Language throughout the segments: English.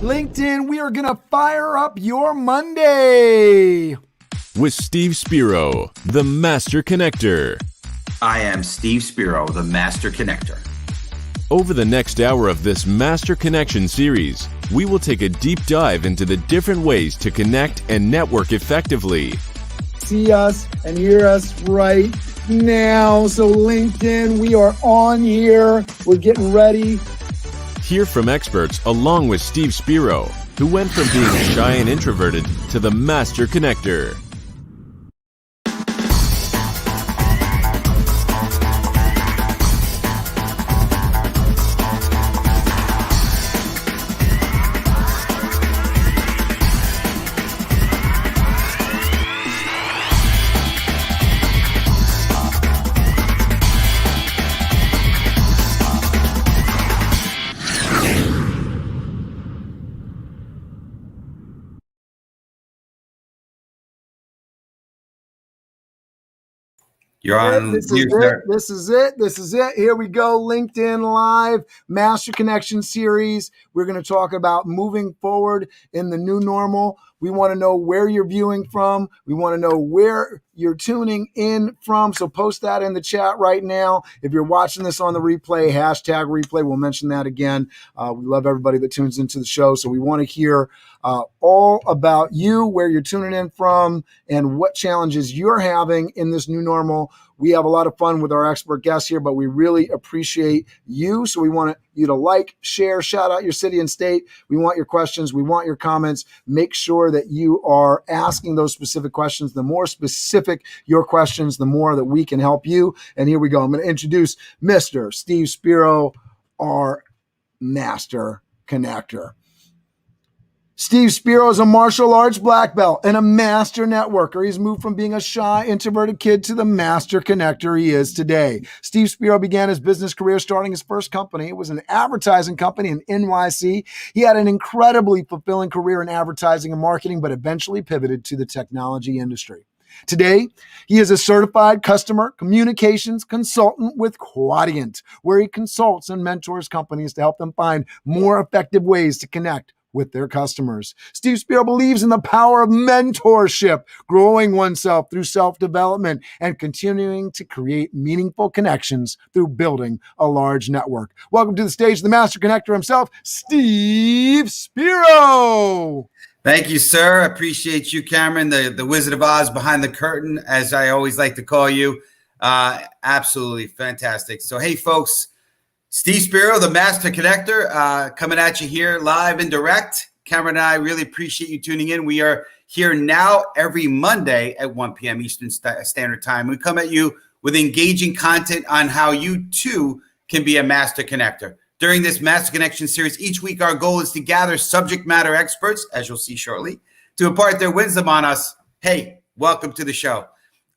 LinkedIn, we are going to fire up your Monday. With Steve Spiro, the Master Connector. I am Steve Spiro, the Master Connector. Over the next hour of this Master Connection series, we will take a deep dive into the different ways to connect and network effectively. See us and hear us right now. So LinkedIn, we are on here. We're getting ready. Hear from experts along with Steve Spiro, who went from being shy and introverted to the Master Connector. You're on. This is it. Here we go. LinkedIn Live Master Connection series. We're going to talk about moving forward in the new normal. We want to know where you're viewing from. We want to know where you're tuning in from. So post that in the chat right now. If you're watching this on the replay, hashtag replay. We'll mention that again. We love everybody that tunes into the show. So we want to hear all about you, where you're tuning in from, and what challenges you're having in this new normal. We have a lot of fun with our expert guests here, but we really appreciate you. So we want you to like, share, shout out your city and state. We want your questions. We want your comments. Make sure that you are asking those specific questions. The more specific your questions, the more that we can help you. And here we go. I'm going to introduce Mr. Steve Spiro, our Master Connector. Steve Spiro is a martial arts black belt and a master networker. He's moved from being a shy, introverted kid to the master connector he is today. Steve Spiro began his business career starting his first company. It was an advertising company in NYC. He had an incredibly fulfilling career in advertising and marketing, but eventually pivoted to the technology industry. Today, he is a certified customer communications consultant with Quadient, where he consults and mentors companies to help them find more effective ways to connect with their customers. Steve Spiro believes in the power of mentorship, growing oneself through self-development, and continuing to create meaningful connections through building a large network. Welcome to the stage, the Master Connector himself, Steve Spiro. Thank you, sir. I appreciate you, Cameron, the Wizard of Oz behind the curtain, as I always like to call you. Absolutely fantastic. So, hey, folks, Steve Spiro, the Master Connector, coming at you here live and direct. Cameron and I really appreciate you tuning in. We are here now every Monday at 1 p.m. Eastern Standard Time. We come at you with engaging content on how you, too, can be a Master Connector. During this Master Connection series, each week our goal is to gather subject matter experts, as you'll see shortly, to impart their wisdom on us. Hey, welcome to the show.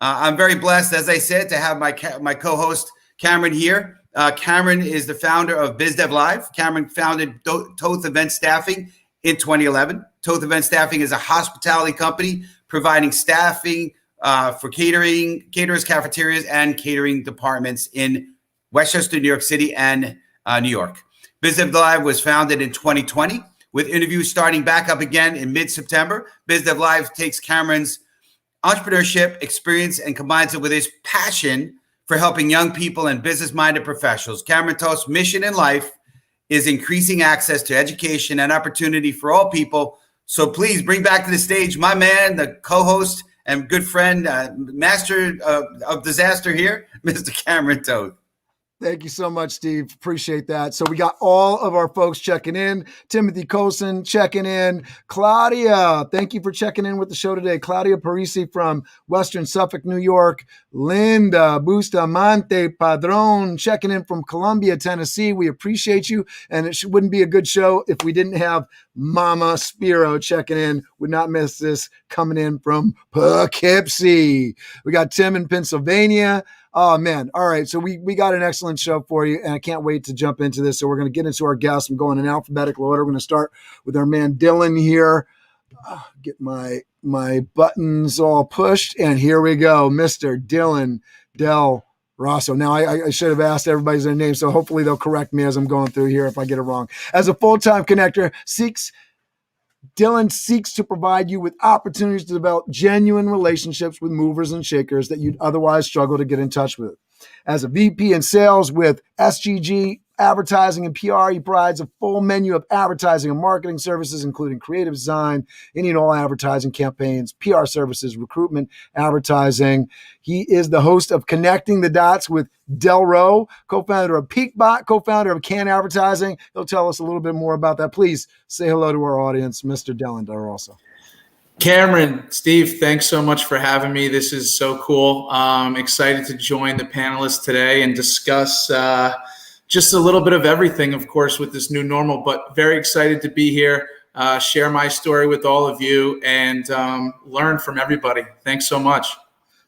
I'm very blessed, as I said, to have my co-host Cameron here. Cameron is the founder of Biz Dev Live. Cameron founded Toth Event Staffing in 2011. Toth Event Staffing is a hospitality company providing staffing for caterers, cafeterias, and catering departments in Westchester, New York City, and New York. Biz Dev Live was founded in 2020 with interviews starting back up again in mid-September. Biz Dev Live takes Cameron's entrepreneurship experience and combines it with his passion for helping young people and business-minded professionals. Cameron Toth's mission in life is increasing access to education and opportunity for all people. So please bring back to the stage my man, the co-host and good friend, master of disaster here, Mr. Cameron Toth. Thank you so much, Steve. Appreciate that. So we got all of our folks checking in. Timothy Colson checking in. Claudia, thank you for checking in with the show today. Claudia Parisi from Western Suffolk, New York. Linda Bustamante Padron checking in from Columbia, Tennessee. We appreciate you. And it wouldn't be a good show if we didn't have Mama Spiro checking in. Would not miss this, coming in from Poughkeepsie. We got Tim in Pennsylvania. Oh, man. All right. So we got an excellent show for you, and I can't wait to jump into this. So we're going to get into our guests. I'm going in alphabetical order. We're going to start with our man Dillon here. Get my buttons all pushed, and here we go. Mr. Dillon Del Rosso. Now, I should have asked everybody's their name, so hopefully they'll correct me as I'm going through here if I get it wrong. As a full-time connector, seeks Dillon seeks to provide you with opportunities to develop genuine relationships with movers and shakers that you'd otherwise struggle to get in touch with. As a VP in sales with SGG Advertising and PR, he provides a full menu of advertising and marketing services, including creative design, any and all advertising campaigns, PR services, recruitment, advertising. He is the host of Connecting the Dots with Delro, co-founder of Peakbot, co-founder of Can Advertising. He'll tell us a little bit more about that. Please say hello to our audience, Mr. Dillon Rosso. Cameron, Steve, thanks so much for having me. This is so cool. Excited to join the panelists today and discuss just a little bit of everything, of course, with this new normal, but very excited to be here, share my story with all of you, and learn from everybody. Thanks so much.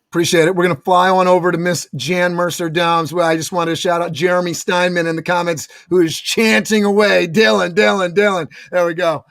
Appreciate it. We're going to fly on over to Miss Jan Mercer Dahms. Well, I just wanted to shout out Jeremy Steinman in the comments, who is chanting away, Dillon, Dillon, Dillon. There we go.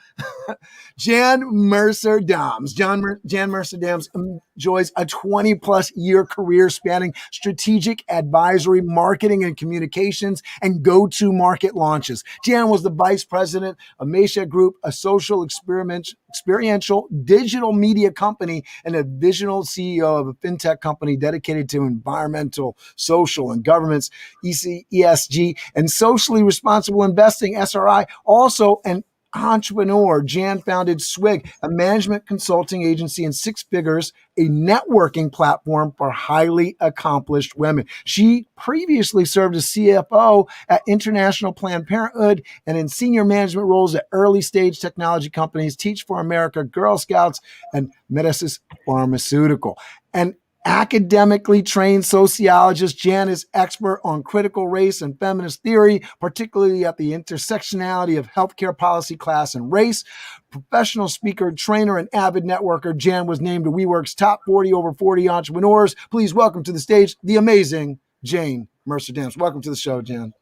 Jan Mercer Dahms. Jan Mercer Dahms enjoys a 20-plus year career spanning strategic advisory, marketing and communications, and go-to-market launches. Jan was the vice president of Mesha Group, a social experiential digital media company, and a visionary CEO of a fintech company dedicated to environmental, social, and governance, ESG, and socially responsible investing, SRI. Also an entrepreneur, Jan founded Swig, a management consulting agency in six figures, a networking platform for highly accomplished women. She previously served as CFO at International Planned Parenthood and in senior management roles at early stage technology companies, Teach for America, Girl Scouts, and Medicis Pharmaceutical. And academically trained sociologist, Jan is expert on critical race and feminist theory, particularly at the intersectionality of healthcare policy, class, and race. Professional speaker, trainer, and avid networker, Jan was named to WeWork's top 40 over 40 entrepreneurs. Please welcome to the stage the amazing Jan Mercer Dahms. Welcome to the show, Jan.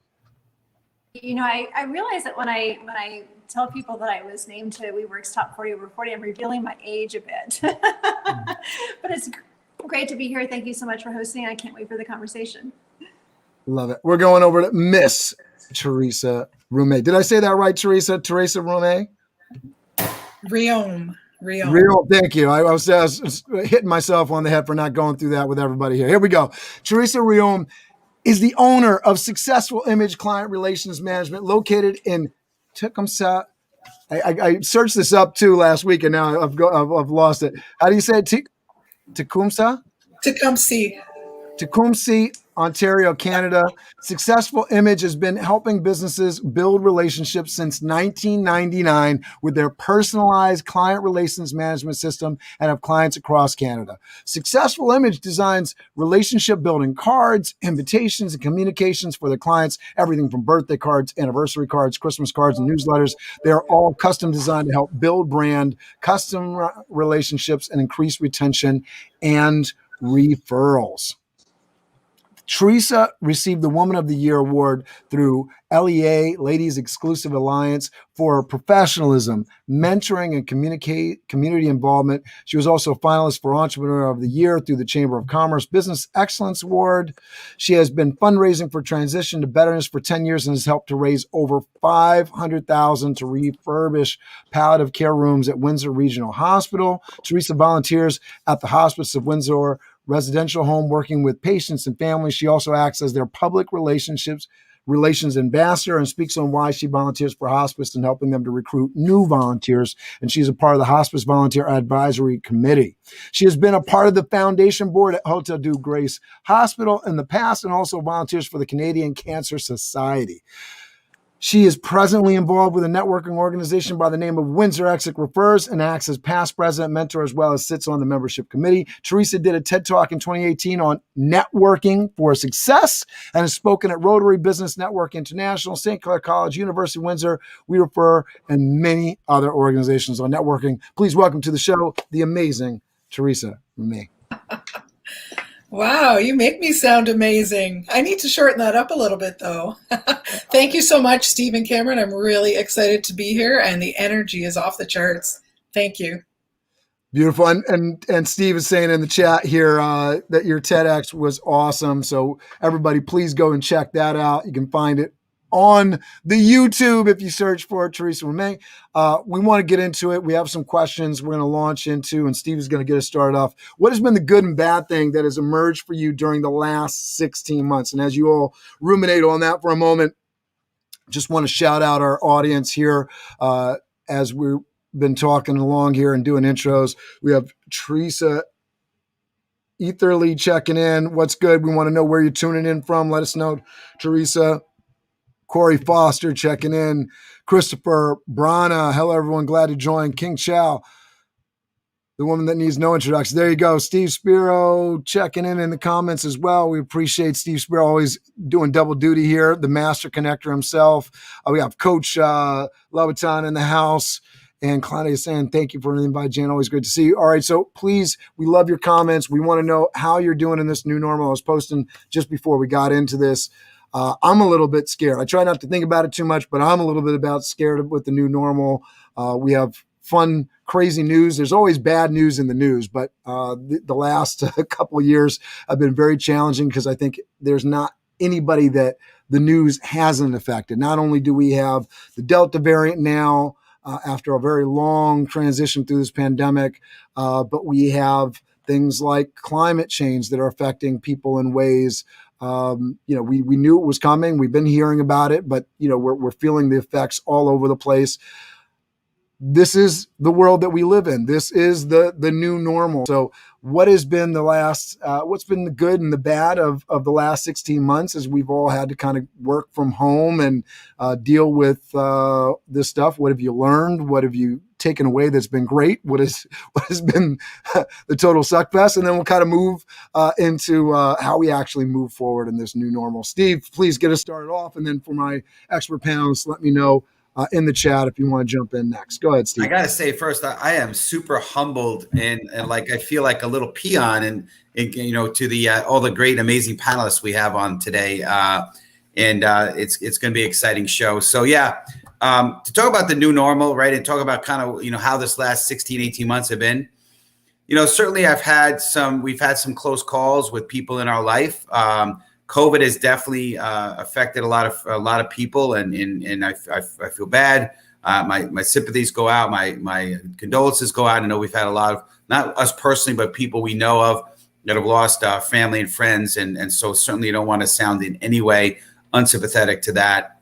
You know, I realize that when I tell people that I was named to WeWork's top 40 over 40, I'm revealing my age a bit. But it's great to be here. Thank you so much for hosting. I can't wait for the conversation. Love it. We're going over to Miss Theresa Reaume. Did I say that right, Theresa? Theresa Reaume? Reaume. Thank you. I was hitting myself on the head for not going through that with everybody here. Here we go. Theresa Reaume is the owner of Successful Image Client Relations Management, located in Tecumseh. I searched this up too last week, and now I've lost it. How do you say it? Tecumseh? Tecumseh, Ontario, Canada. Successful Image has been helping businesses build relationships since 1999 with their personalized client relations management system and have clients across Canada. Successful Image designs relationship building cards, invitations, and communications for their clients, everything from birthday cards, anniversary cards, Christmas cards, and newsletters. They are all custom designed to help build brand, custom relationships, and increase retention and referrals. Theresa received the Woman of the Year award through LEA, Ladies Exclusive Alliance, for professionalism, mentoring, and community involvement. She was also a finalist for Entrepreneur of the Year through the Chamber of Commerce Business Excellence Award. She has been fundraising for Transition to Betterness for 10 years and has helped to raise over $500,000 to refurbish palliative care rooms at Windsor Regional Hospital. Theresa volunteers at the Hospice of Windsor residential home, working with patients and families. She also acts as their public relations ambassador and speaks on why she volunteers for hospice and helping them to recruit new volunteers. And she's a part of the Hospice Volunteer Advisory Committee. She has been a part of the foundation board at Hotel du Grace Hospital in the past and also volunteers for the Canadian Cancer Society. She is presently involved with a networking organization by the name of Windsor Exit Refers and acts as past president, mentor, as well as sits on the membership committee. Theresa did a TED Talk in 2018 on networking for success and has spoken at Rotary Business Network International, St. Clair College, University of Windsor, We Refer, and many other organizations on networking. Please welcome to the show the amazing Theresa Reaume. Wow, you make me sound amazing. I need to shorten that up a little bit, though. Thank you so much, Steve and Cameron. I'm really excited to be here, and the energy is off the charts. Thank you. Beautiful. And Steve is saying in the chat here that your TEDx was awesome. So everybody, please go and check that out. You can find it on the YouTube if you search for Theresa Reaume. We want to get into it. We have some questions we're going to launch into, and Steve is going to get us started off. What has been the good and bad thing that has emerged for you during the last 16 months? And as you all ruminate on that for a moment, just want to shout out our audience here as we've been talking along here and doing intros. We have Theresa Etherly checking in. What's good? We want to know where you're tuning in from. Let us know, Theresa. Corey Foster checking in. Christopher Brana. Hello, everyone. Glad to join. King Chow, the woman that needs no introduction. There you go. Steve Spiro checking in the comments as well. We appreciate Steve Spiro always doing double duty here. The master connector himself. We have Coach Leviton in the house. And Claudia saying, thank you for the invite, Jan. Always great to see you. All right. So please, we love your comments. We want to know how you're doing in this new normal. I was posting just before we got into this. I'm a little bit scared. I try not to think about it too much, but I'm a little bit scared with the new normal. We have fun, crazy news. There's always bad news in the news, but the last couple of years have been very challenging because I think there's not anybody that the news hasn't affected. Not only do we have the Delta variant now after a very long transition through this pandemic, but we have things like climate change that are affecting people in ways. We knew it was coming. We've been hearing about it, but we're feeling the effects all over the place. This is the world that we live in. This is the new normal. So what has been what's been the good and the bad of the last 16 months as we've all had to kind of work from home and deal with this stuff? What have you learned? What have you taken away that's been great? What has been the total suckfest? And then we'll kind of move into how we actually move forward in this new normal. Steve, please get us started off. And then for my expert panelists, let me know in the chat if you want to jump in next. Go ahead, Steve. I got to say first, I am super humbled and like I feel like a little peon and to the all the great, amazing panelists we have on today. It's going to be an exciting show. So yeah, to talk about the new normal, right, and talk about kind of how this last 16, 18 months have been. Certainly we've had some close calls with people in our life. COVID has definitely affected a lot of people, and I feel bad. My sympathies go out. My condolences go out. I know we've had a lot of, not us personally, but people we know of that have lost family and friends, and so certainly don't want to sound in any way unsympathetic to that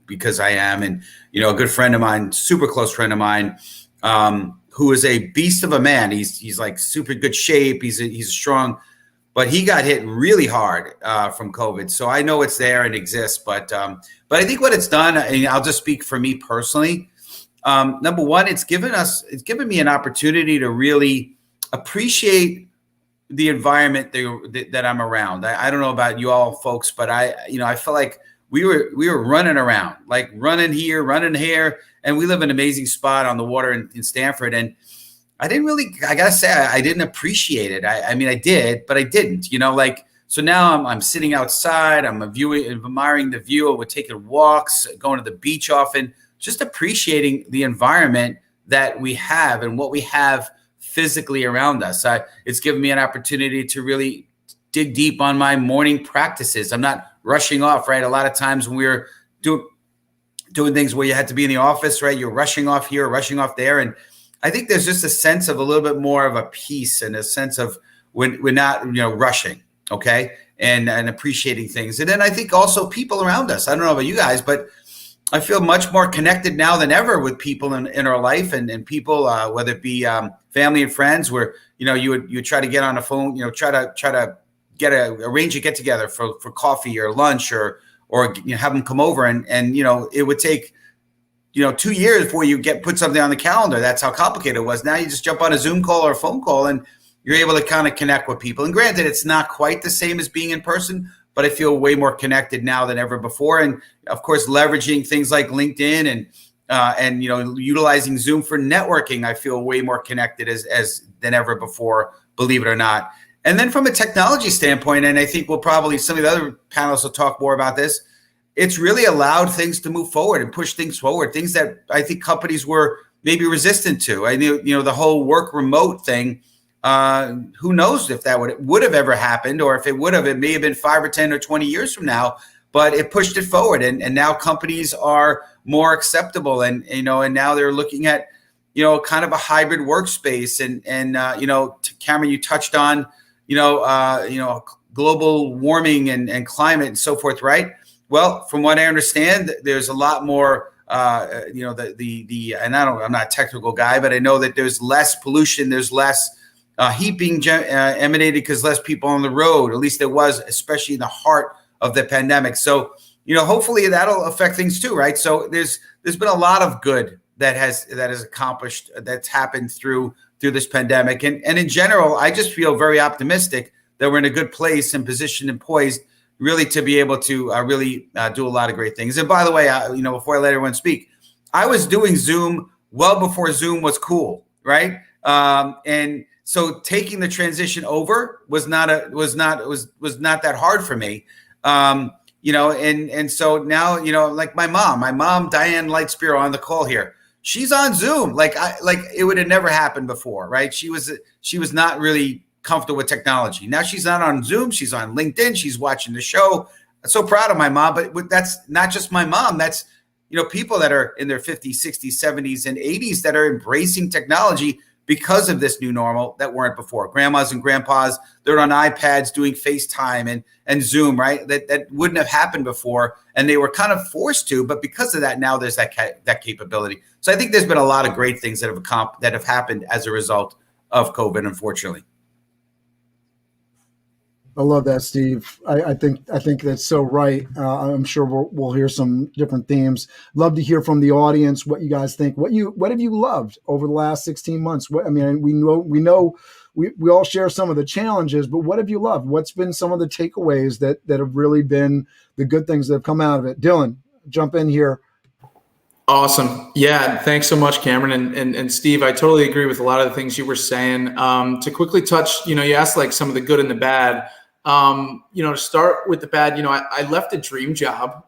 because I am. And a good friend of mine, super close friend of mine, who is a beast of a man. He's like super good shape. He's a strong. But he got hit really hard from COVID. So I know it's there and exists. But I think what it's done, and I'll just speak for me personally. Number one, it's given me an opportunity to really appreciate the environment that I'm around. I don't know about you all folks, but I feel like we were running around, like running here, running here. And we live in an amazing spot on the water in Stanford. And I gotta say, I didn't appreciate it. I mean, I did, but I didn't, so now I'm sitting outside, I'm admiring the view, we're taking walks, going to the beach often, just appreciating the environment that we have and what we have physically around us. It's given me an opportunity to really dig deep on my morning practices. I'm not rushing off, right? A lot of times when we were doing things where you had to be in the office, right? You're rushing off here, rushing off there. And I think there's just a sense of a little bit more of a peace and a sense of when we're not, rushing, okay, and appreciating things. And then I think also people around us. I don't know about you guys, but I feel much more connected now than ever with people in our life and people, whether it be family and friends, where you would try to get on the phone, try to arrange a get together for coffee or lunch or have them come over and it would take 2 years before you put something on the calendar. That's how complicated it was. Now you just jump on a Zoom call or a phone call and you're able to kind of connect with people. And granted, it's not quite the same as being in person, but I feel way more connected now than ever before. And of course, leveraging things like LinkedIn and utilizing Zoom for networking, I feel way more connected as than ever before, believe it or not. And then from a technology standpoint, and I think some of the other panelists will talk more about this, it's really allowed things to move forward and push things forward, things that I think companies were maybe resistant to. I knew, the whole work remote thing, who knows if that would have ever happened, or if it would have, it may have been 5 or 10 or 20 years from now. but it pushed it forward. And now companies are more acceptable. And now they're looking at, kind of a hybrid workspace. And Cameron, you touched on, global warming and climate and so forth, right? Well, from what I understand, there's a lot more, and I'm not a technical guy, but I know that there's less pollution, there's less heat being emanated because less people on the road. At least there was, especially in the heart of the pandemic. So, hopefully that'll affect things too, right? So there's been a lot of good that has accomplished, that's happened through this pandemic, and in general, I just feel very optimistic that we're in a good place and positioned and poised really to be able to really do a lot of great things. And by the way, before I let everyone speak, I was doing Zoom well before Zoom was cool, right? And so taking the transition over was not that hard for me. And so now, like my mom, Diane Light Spiro on the call here, she's on Zoom. Like it would have never happened before, right? She was not really comfortable with technology. Now she's not on Zoom. She's on LinkedIn. She's watching the show. I'm so proud of my mom, but that's not just my mom. That's, people that are in their 50s, 60s, 70s, and 80s that are embracing technology because of this new normal that weren't before. Grandmas and grandpas, they're on iPads doing FaceTime and Zoom, right? That wouldn't have happened before. And they were kind of forced to, but because of that, now there's that capability. So I think there's been a lot of great things that have happened as a result of COVID, unfortunately. I love that, Steve. I think that's so right. I'm sure we'll hear some different themes. Love to hear from the audience what you guys think. What have you loved over the last 16 months? We know we all share some of the challenges, but what have you loved? What's been some of the takeaways that have really been the good things that have come out of it? Dillon, jump in here. Awesome. Yeah. Thanks so much, Cameron. And Steve, I totally agree with a lot of the things you were saying. To quickly touch, you asked like some of the good and the bad. To start with the bad, I left a dream job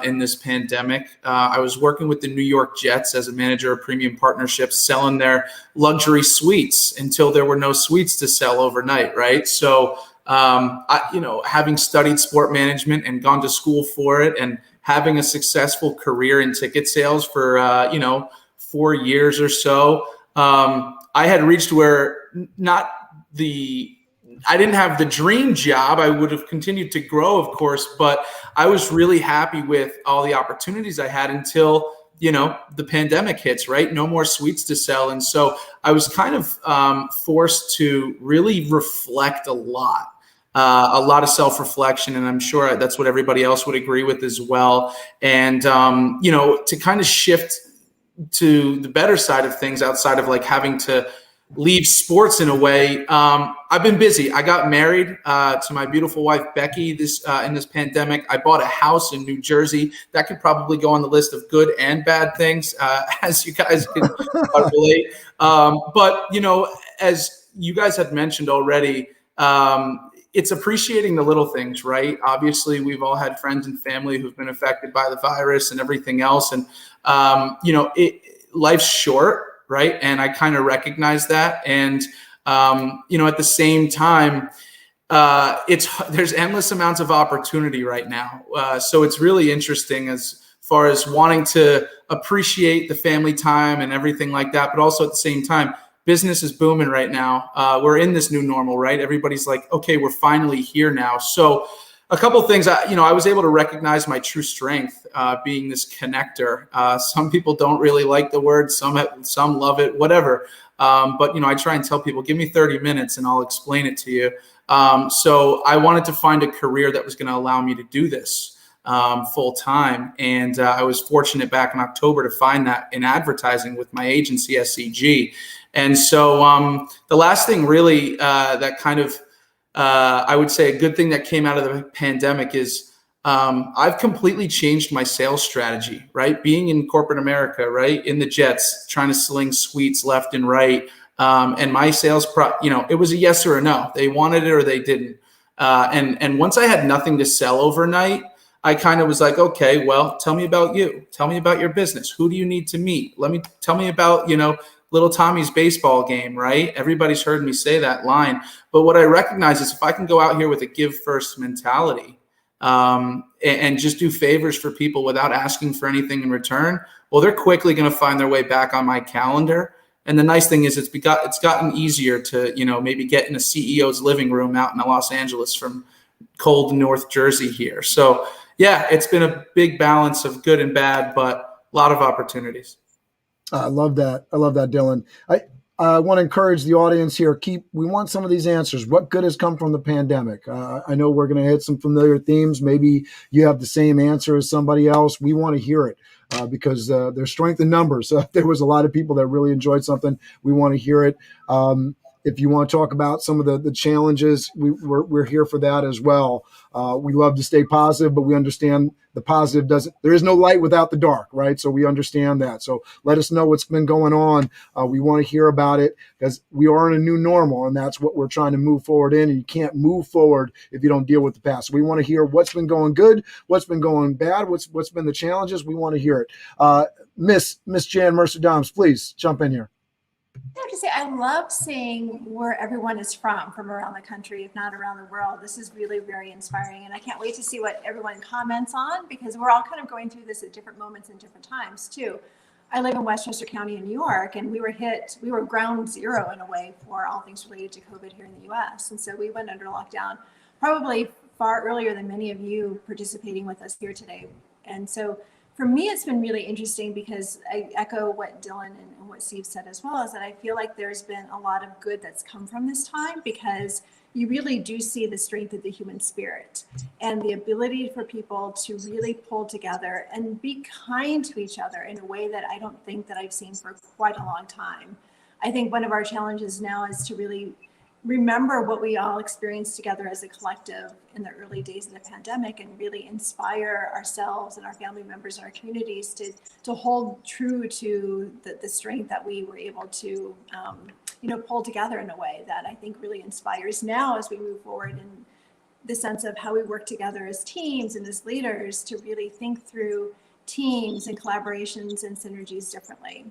in this pandemic. I was working with the New York Jets as a manager of premium partnerships, selling their luxury suites until there were no suites to sell overnight, right? So, having studied sport management and gone to school for it and having a successful career in ticket sales for, 4 years or so, I had reached where I didn't have the dream job. I would have continued to grow, of course, but I was really happy with all the opportunities I had until, the pandemic hits, right? No more suites to sell. And so I was kind of forced to really reflect a lot of self-reflection. And I'm sure that's what everybody else would agree with as well. And, to kind of shift to the better side of things outside of like having to leave sports in a way. I've been busy. I got married to my beautiful wife, Becky, in this pandemic. I bought a house in New Jersey. That could probably go on the list of good and bad things, as you guys can relate. But, as you guys have mentioned already, it's appreciating the little things, right? Obviously, we've all had friends and family who've been affected by the virus and everything else. And, life's short. Right. And I kind of recognize that. And, at the same time, there's endless amounts of opportunity right now. So it's really interesting as far as wanting to appreciate the family time and everything like that. But also at the same time, business is booming right now. We're in this new normal, right? Everybody's like, okay, we're finally here now. So a couple of things, I was able to recognize my true strength, being this connector. Some people don't really like the word, some love it, whatever. But I try and tell people, give me 30 minutes and I'll explain it to you. So I wanted to find a career that was going to allow me to do this full time. And I was fortunate back in October to find that in advertising with my agency, SCG. And so the last thing really that kind of, I would say a good thing that came out of the pandemic is I've completely changed my sales strategy, right? Being in corporate America, right? In the Jets, trying to sling suites left and right. And my sales, it was a yes or a no. They wanted it or they didn't. And once I had nothing to sell overnight, I kind of was like, okay, well, tell me about you. Tell me about your business. Who do you need to meet? Tell me about, little Tommy's baseball game, right? Everybody's heard me say that line. But what I recognize is if I can go out here with a give first mentality, and just do favors for people without asking for anything in return, well, they're quickly going to find their way back on my calendar. And the nice thing is it's gotten easier to, maybe get in a CEO's living room out in Los Angeles from cold North Jersey here. So yeah, it's been a big balance of good and bad, but a lot of opportunities. I love that. I love that, Dillon. I want to encourage the audience here. We want some of these answers. What good has come from the pandemic? I know we're going to hit some familiar themes. Maybe you have the same answer as somebody else. We want to hear it because there's strength in numbers. There was a lot of people that really enjoyed something. We want to hear it. If you want to talk about some of the challenges, we're here for that as well. We love to stay positive, but we understand the positive there is no light without the dark, right? So we understand that. So let us know what's been going on. We want to hear about it because we are in a new normal, and that's what we're trying to move forward in. And you can't move forward if you don't deal with the past. So we want to hear what's been going good, what's been going bad, what's been the challenges. We want to hear it. Miss Jan Mercer Dahms, please jump in here. I have to say, I love seeing where everyone is from around the country, if not around the world. This is really very inspiring, and I can't wait to see what everyone comments on, because we're all kind of going through this at different moments and different times too. I live in Westchester County in New York, and we were ground zero in a way for all things related to COVID here in the US. And so we went under lockdown probably far earlier than many of you participating with us here today. And so for me, it's been really interesting because I echo what Dillon and what Steve said as well, is that I feel like there's been a lot of good that's come from this time, because you really do see the strength of the human spirit and the ability for people to really pull together and be kind to each other in a way that I don't think that I've seen for quite a long time. I think one of our challenges now is to really remember what we all experienced together as a collective in the early days of the pandemic, and really inspire ourselves and our family members and our communities to hold true to the strength that we were able to pull together in a way that I think really inspires now as we move forward in the sense of how we work together as teams and as leaders to really think through teams and collaborations and synergies differently.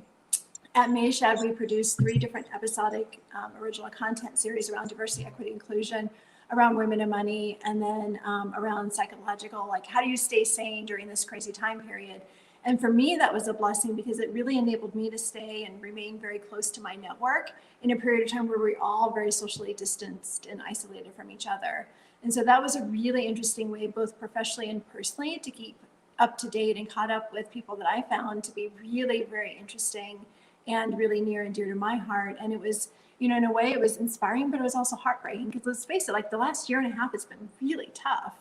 At Mayshed, we produced 3 different episodic original content series around diversity, equity, inclusion, around women and money, and then around psychological, like how do you stay sane during this crazy time period? And for me, that was a blessing, because it really enabled me to stay and remain very close to my network in a period of time where we're all very socially distanced and isolated from each other. And so that was a really interesting way, both professionally and personally, to keep up to date and caught up with people that I found to be really very interesting and really near and dear to my heart. And it was, in a way it was inspiring, but it was also heartbreaking, because let's face it, like the last year and a half has been really tough.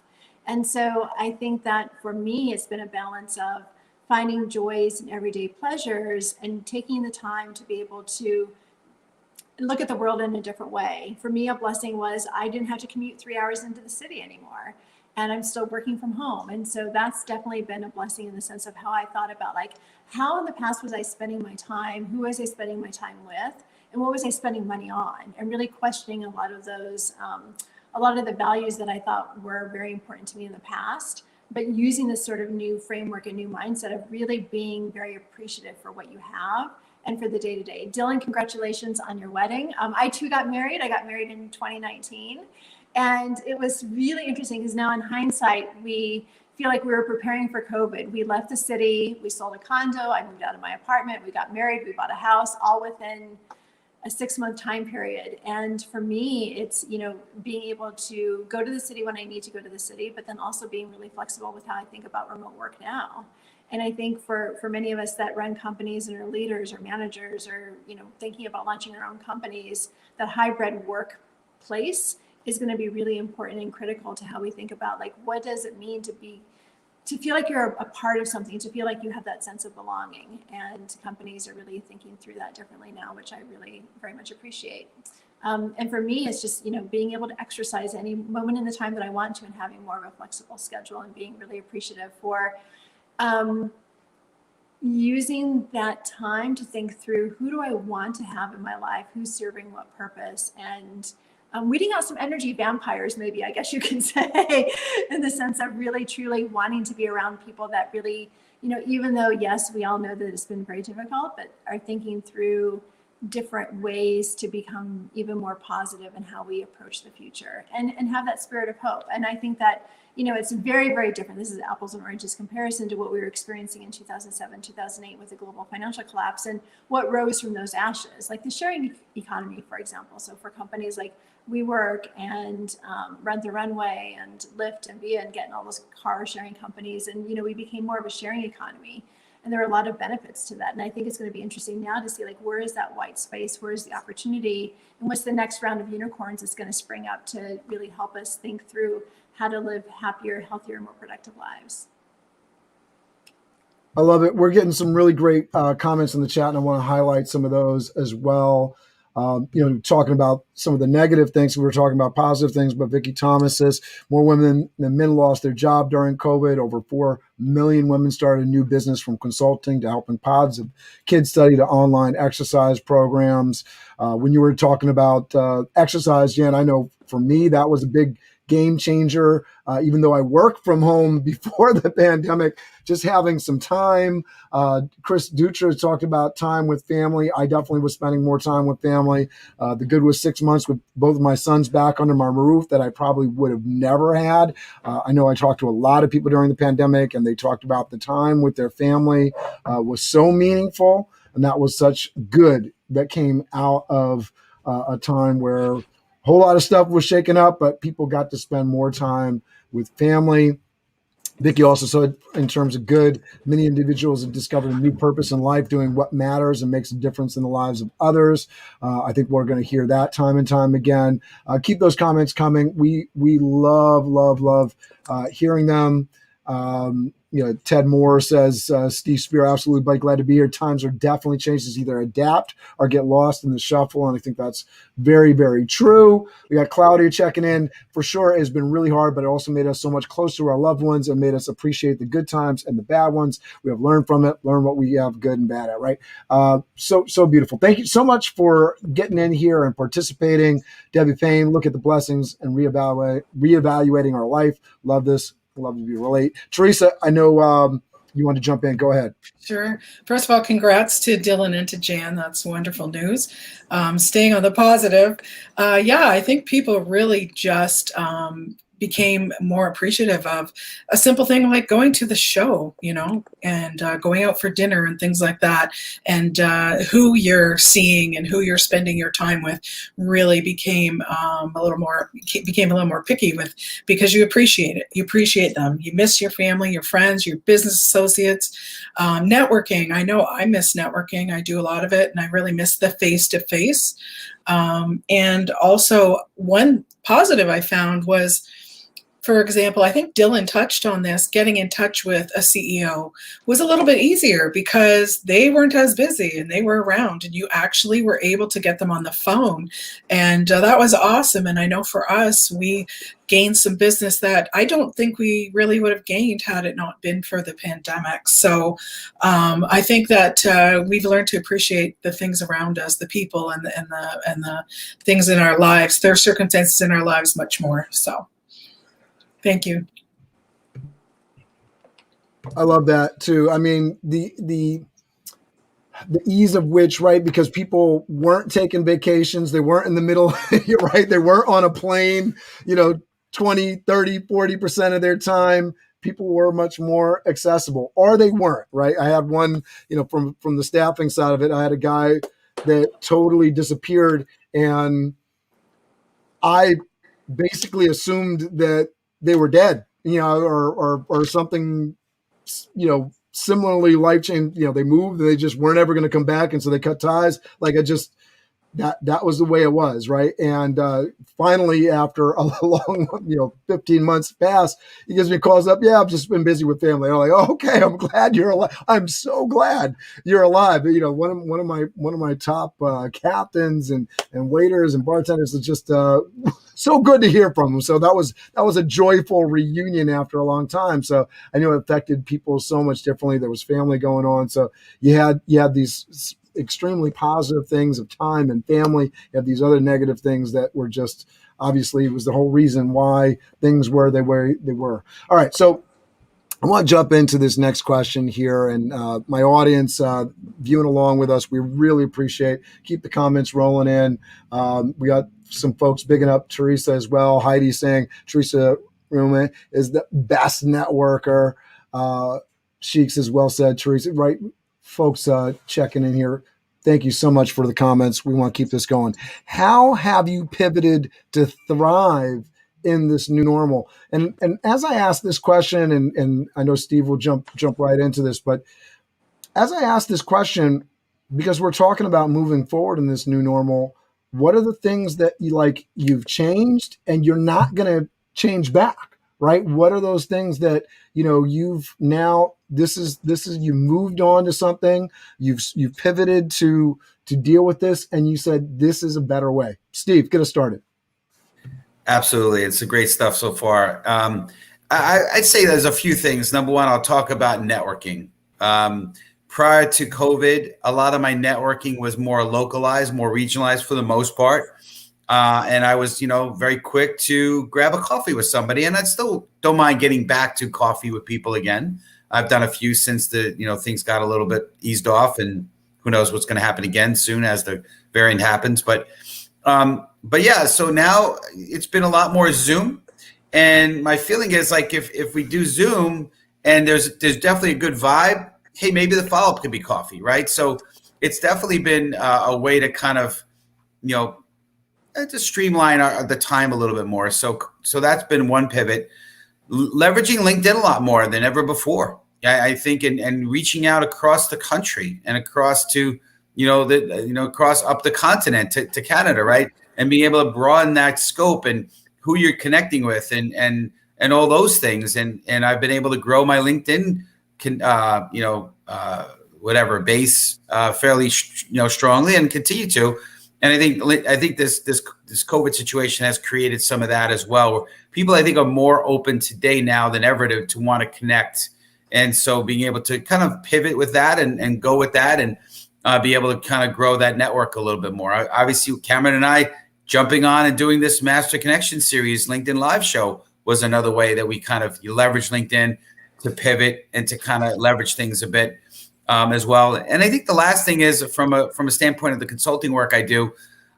And so I think that for me, it's been a balance of finding joys and everyday pleasures and taking the time to be able to look at the world in a different way. For me, a blessing was I didn't have to commute 3 hours into the city anymore, and I'm still working from home. And so that's definitely been a blessing in the sense of how I thought about, like, how in the past was I spending my time, who was I spending my time with, and what was I spending money on, and really questioning a lot of those, a lot of the values that I thought were very important to me in the past, but using this sort of new framework and new mindset of really being very appreciative for what you have and for the day-to-day. Dillon, congratulations on your wedding. I too got married. I got married in 2019. And it was really interesting because now in hindsight, we feel like we were preparing for COVID. We left the city, we sold a condo, I moved out of my apartment, we got married, we bought a house, all within a 6-month time period. And for me, it's, being able to go to the city when I need to go to the city, but then also being really flexible with how I think about remote work now. And I think for many of us that run companies and are leaders or managers or, thinking about launching our own companies, that hybrid workplace is going to be really important and critical to how we think about, like, what does it mean to feel like you're a part of something, to feel like you have that sense of belonging. And companies are really thinking through that differently now, which I really very much appreciate. And for me, it's just, being able to exercise any moment in the time that I want to, and having more of a flexible schedule, and being really appreciative for using that time to think through, who do I want to have in my life, who's serving what purpose, and weeding out some energy vampires, maybe, I guess you can say, in the sense of really truly wanting to be around people that really, even though, yes, we all know that it's been very difficult, but are thinking through different ways to become even more positive in how we approach the future and have that spirit of hope. And I think that, it's very, very different. This is apples and oranges comparison to what we were experiencing in 2007, 2008 with the global financial collapse and what rose from those ashes, like the sharing economy, for example. So for companies like WeWork and Rent the Runway and Lyft and Via and getting all those car sharing companies. And, we became more of a sharing economy. And there are a lot of benefits to that. And I think it's going to be interesting now to see, like, where is that white space? Where is the opportunity? And what's the next round of unicorns that's going to spring up to really help us think through how to live happier, healthier, more productive lives. I love it. We're getting some really great comments in the chat, and I want to highlight some of those as well. Talking about some of the negative things, we were talking about positive things, but Vicki Thomas says more women than men lost their job during COVID. Over 4 million women started a new business, from consulting to helping positive kids study to online exercise programs. When you were talking about exercise, Jan, I know for me, that was a big game changer. Even though I worked from home before the pandemic, just having some time. Chris Dutra talked about time with family. I definitely was spending more time with family. The good was 6 months with both of my sons back under my roof that I probably would have never had. I know I talked to a lot of people during the pandemic, and they talked about the time with their family was so meaningful. And that was such good that came out of a time where a whole lot of stuff was shaken up, but people got to spend more time with family. Vicki also said, in terms of good, many individuals have discovered a new purpose in life, doing what matters and makes a difference in the lives of others. I think we're going to hear that time and time again. Keep those comments coming. We love hearing them. Ted Moore says, Steve Spiro, absolutely glad to be here. Times are definitely changed. It's either adapt or get lost in the shuffle. And I think that's very, very true. We got Claudia checking in. For sure, it has been really hard, but it also made us so much closer to our loved ones and made us appreciate the good times and the bad ones. We have learned from it, learn what we have good and bad at, right? So beautiful. Thank you so much for getting in here and participating. Debbie Payne, look at the blessings and reevaluating our life. Love this. Love to be relate. Theresa, I know you want to jump in. Go ahead. Sure. First of all, congrats to Dillon and to Jan. That's wonderful news. Staying on the positive. I think people really just became more appreciative of a simple thing like going to the show, and going out for dinner and things like that. And who you're seeing and who you're spending your time with really became a little more picky with, because you appreciate it. You appreciate them. You miss your family, your friends, your business associates. Networking. I know I miss networking. I do a lot of it, and I really miss the face-to-face. And also, one positive I found was, for example, I think Dillon touched on this, getting in touch with a CEO was a little bit easier because they weren't as busy and they were around, and you actually were able to get them on the phone. And that was awesome. And I know for us, we gained some business that I don't think we really would have gained had it not been for the pandemic. So I think that we've learned to appreciate the things around us, the people and the things in our lives, their circumstances in our lives much more. So thank you. I love that too. I mean, the ease of which, right? Because people weren't taking vacations. They weren't in the middle, you're right? They weren't on a plane, 20, 30, 40% of their time. People were much more accessible, or they weren't, right? I had one, from the staffing side of it, I had a guy that totally disappeared, and I basically assumed that they were dead, or something, similarly life-changing. They moved, they just weren't ever going to come back, and so they cut ties. That was the way it was, right? And finally, after a long, 15 months passed, he gives me calls up. Yeah, I've just been busy with family. I'm like, oh, okay, I'm glad you're alive. I'm so glad you're alive. One of my top captains and waiters and bartenders is just so good to hear from them. So that was a joyful reunion after a long time. So I knew it affected people so much differently. There was family going on. So you had these extremely positive things of time and family. You have these other negative things that were just, obviously, it was the whole reason why things were they were. All right. So I want to jump into this next question here, and my audience viewing along with us, we really appreciate. Keep the comments rolling in. We got some folks bigging up Theresa as well. Heidi saying Theresa Reaume is the best networker. Sheiks as well said Theresa. Right, folks checking in here. Thank you so much for the comments. We want to keep this going. How have you pivoted to thrive in this new normal? And as I ask this question, and I know Steve will jump right into this, but as I ask this question, because we're talking about moving forward in this new normal, what are the things that you've changed and you're not going to change back, right? What are those things that you've now this is you moved on to something, you've pivoted to deal with this, and you said this is a better way. Steve, get us started. Absolutely. It's a great stuff so far. I'd say there's a few things. Number one, I'll talk about networking. Prior to COVID, a lot of my networking was more localized, more regionalized for the most part. And I was, very quick to grab a coffee with somebody. And I still don't mind getting back to coffee with people again. I've done a few since things got a little bit eased off, and who knows what's going to happen again soon as the variant happens. But yeah, so now it's been a lot more Zoom, and my feeling is like if we do Zoom and there's definitely a good vibe, hey, maybe the follow-up could be coffee, right? So it's definitely been a way to kind of, to streamline the time a little bit more. So that's been one pivot. Leveraging LinkedIn a lot more than ever before. I think, and reaching out across the country and across to, across up the continent to Canada, right? And being able to broaden that scope and who you're connecting with and all those things. And I've been able to grow my LinkedIn, base fairly, strongly, and continue to. And I think this COVID situation has created some of that as well, where people, I think, are more open today now than ever to want to connect. And so being able to kind of pivot with that and go with that and be able to kind of grow that network a little bit more. Obviously, Cameron and I jumping on and doing this Master Connection series, LinkedIn Live show, was another way that we kind of leverage LinkedIn to pivot and to kind of leverage things a bit as well. And I think the last thing is from a standpoint of the consulting work I do,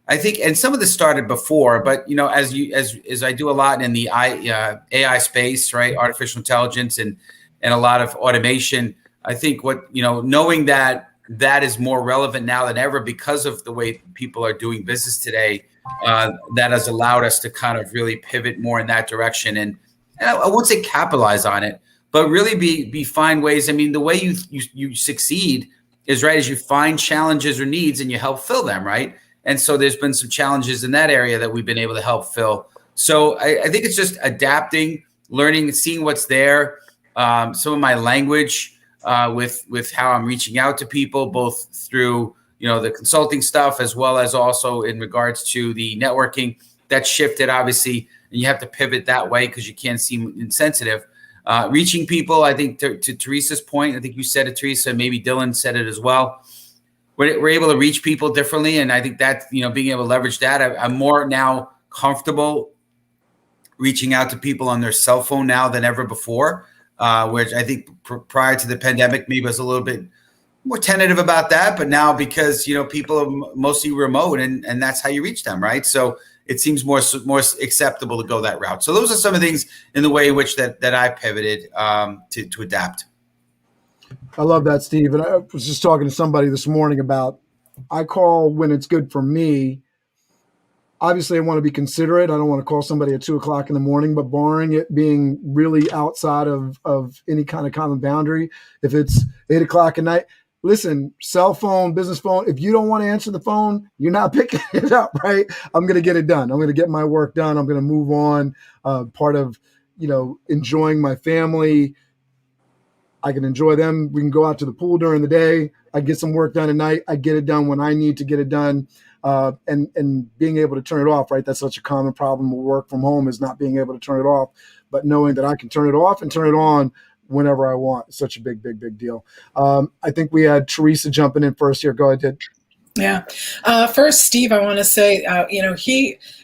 I think, and some of this started before, but as I do a lot in the AI space, right, artificial intelligence and a lot of automation, I think knowing that is more relevant now than ever because of the way people are doing business today, that has allowed us to kind of really pivot more in that direction. And I won't say capitalize on it, but really find ways. I mean, the way you succeed is, right, as you find challenges or needs and you help fill them, right? And so there's been some challenges in that area that we've been able to help fill. So I think it's just adapting, learning, seeing what's there. Some of my language with how I'm reaching out to people, both through the consulting stuff as well as also in regards to the networking, that shifted obviously, and you have to pivot that way because you can't seem insensitive. Reaching people, I think to Theresa's point, I think you said it, Theresa, maybe Dillon said it as well. We're able to reach people differently, and I think that being able to leverage that, I'm more now comfortable reaching out to people on their cell phone now than ever before. Which I think prior to the pandemic, maybe I was a little bit more tentative about that. But now because, people are mostly remote and that's how you reach them, right? So it seems more acceptable to go that route. So those are some of the things in the way in which that I pivoted to adapt. I love that, Steve. And I was just talking to somebody this morning about, I call when it's good for me. Obviously, I want to be considerate. I don't want to call somebody at 2:00 in the morning, but barring it being really outside of any kind of common boundary, if it's 8:00 at night, listen, cell phone, business phone, if you don't want to answer the phone, you're not picking it up, right? I'm going to get it done. I'm going to get my work done. I'm going to move on. Part of, enjoying my family. I can enjoy them. We can go out to the pool during the day. I get some work done at night. I get it done when I need to get it done. And being able to turn it off, right? That's such a common problem with work from home, is not being able to turn it off, but knowing that I can turn it off and turn it on whenever I want. It's such a big deal. I think we had Theresa jumping in first here. Go ahead, Ted. Yeah. First, Steve, I want to say,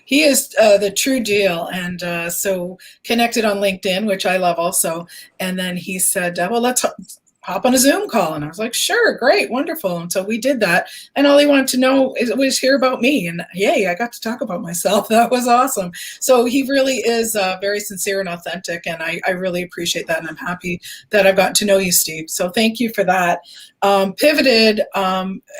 he is the true deal, and so connected on LinkedIn, which I love also. And then he said, "Well, let's hop on a Zoom call." And I was like, "Sure, great, wonderful." And so we did that. And all he wanted to know was hear about me. And yay, I got to talk about myself. That was awesome. So he really is very sincere and authentic, and I really appreciate that. And I'm happy that I've gotten to know you, Steve. So thank you for that. Pivoted,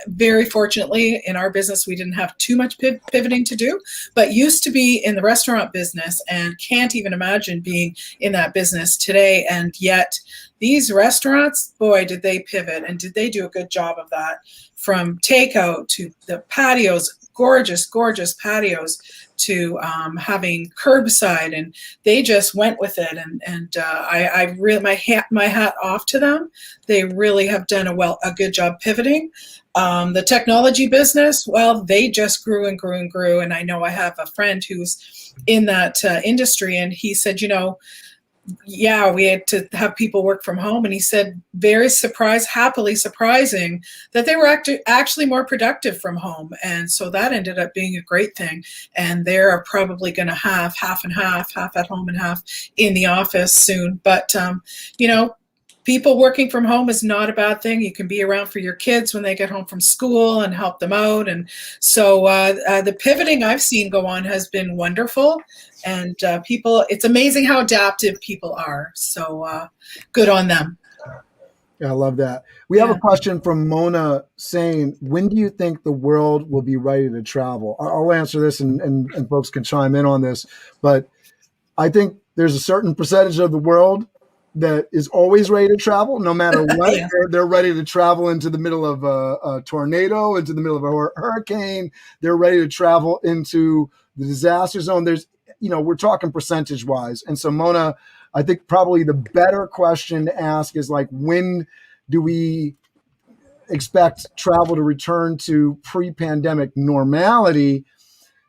very fortunately, in our business, we didn't have too much pivoting to do, but used to be in the restaurant business and can't even imagine being in that business today. And yet these restaurants, boy, did they pivot, and did they do a good job of that, from takeout to the patios, gorgeous, gorgeous patios, to having curbside, and they just went with it. And I really, my hat off to them. They really have done a good job pivoting. The technology business, well, they just grew and grew and grew. And I know I have a friend who's in that industry, and he said, yeah, we had to have people work from home. And he said, happily surprising that they were actually more productive from home. And so that ended up being a great thing. And they're probably going to have half and half at home and half in the office soon. But, people working from home is not a bad thing. You can be around for your kids when they get home from school and help them out. And so the pivoting I've seen go on has been wonderful. And it's amazing how adaptive people are. So good on them. Yeah, I love that. We have a question from Mona saying, when do you think the world will be ready to travel? I'll answer this and folks can chime in on this. But I think there's a certain percentage of the world that is always ready to travel, no matter what. Yeah. They're ready to travel into the middle of a tornado, into the middle of a hurricane. They're ready to travel into the disaster zone. We're talking percentage wise. And so, Mona, I think probably the better question to ask is, like, when do we expect travel to return to pre-pandemic normality?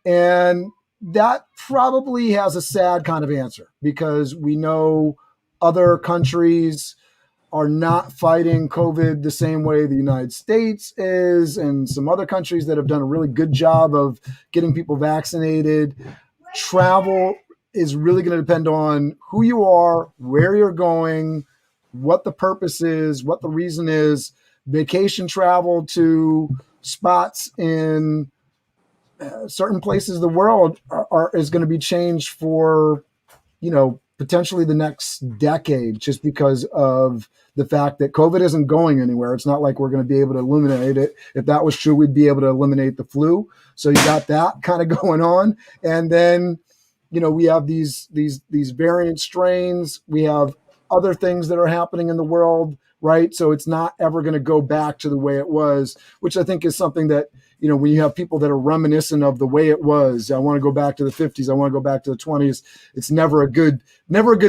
And that probably has a sad kind of answer, because we know other countries are not fighting COVID the same way the United States is, and some other countries that have done a really good job of getting people vaccinated. Travel is really going to depend on who you are, where you're going, what the purpose is, what the reason is. Vacation travel to spots in certain places of the world is going to be changed for, potentially the next decade, just because of the fact that COVID isn't going anywhere. It's not like we're going to be able to eliminate it. If that was true, we'd be able to eliminate the flu. So you got that kind of going on. And then, we have these variant strains. We have other things that are happening in the world, right? So it's not ever going to go back to the way it was, which I think is something that, when you have people that are reminiscent of the way it was, I want to go back to the 50s, I want to go back to the 20s. It's never a good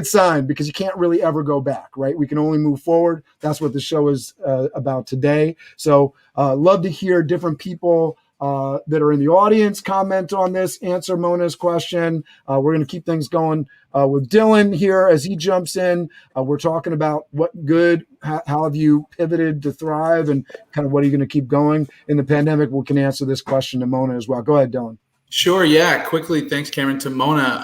sign, because you can't really ever go back, right? We can only move forward. That's what the show is about today. So love to hear different people that are in the audience comment on this, answer Mona's question. We're going to keep things going with Dillon here as he jumps in. We're talking about what good, how have you pivoted to thrive, and kind of what are you going to keep going in the pandemic. We can answer this question to Mona as well. Go ahead, Dillon. Sure. Yeah. Quickly. Thanks, Cameron. To Mona.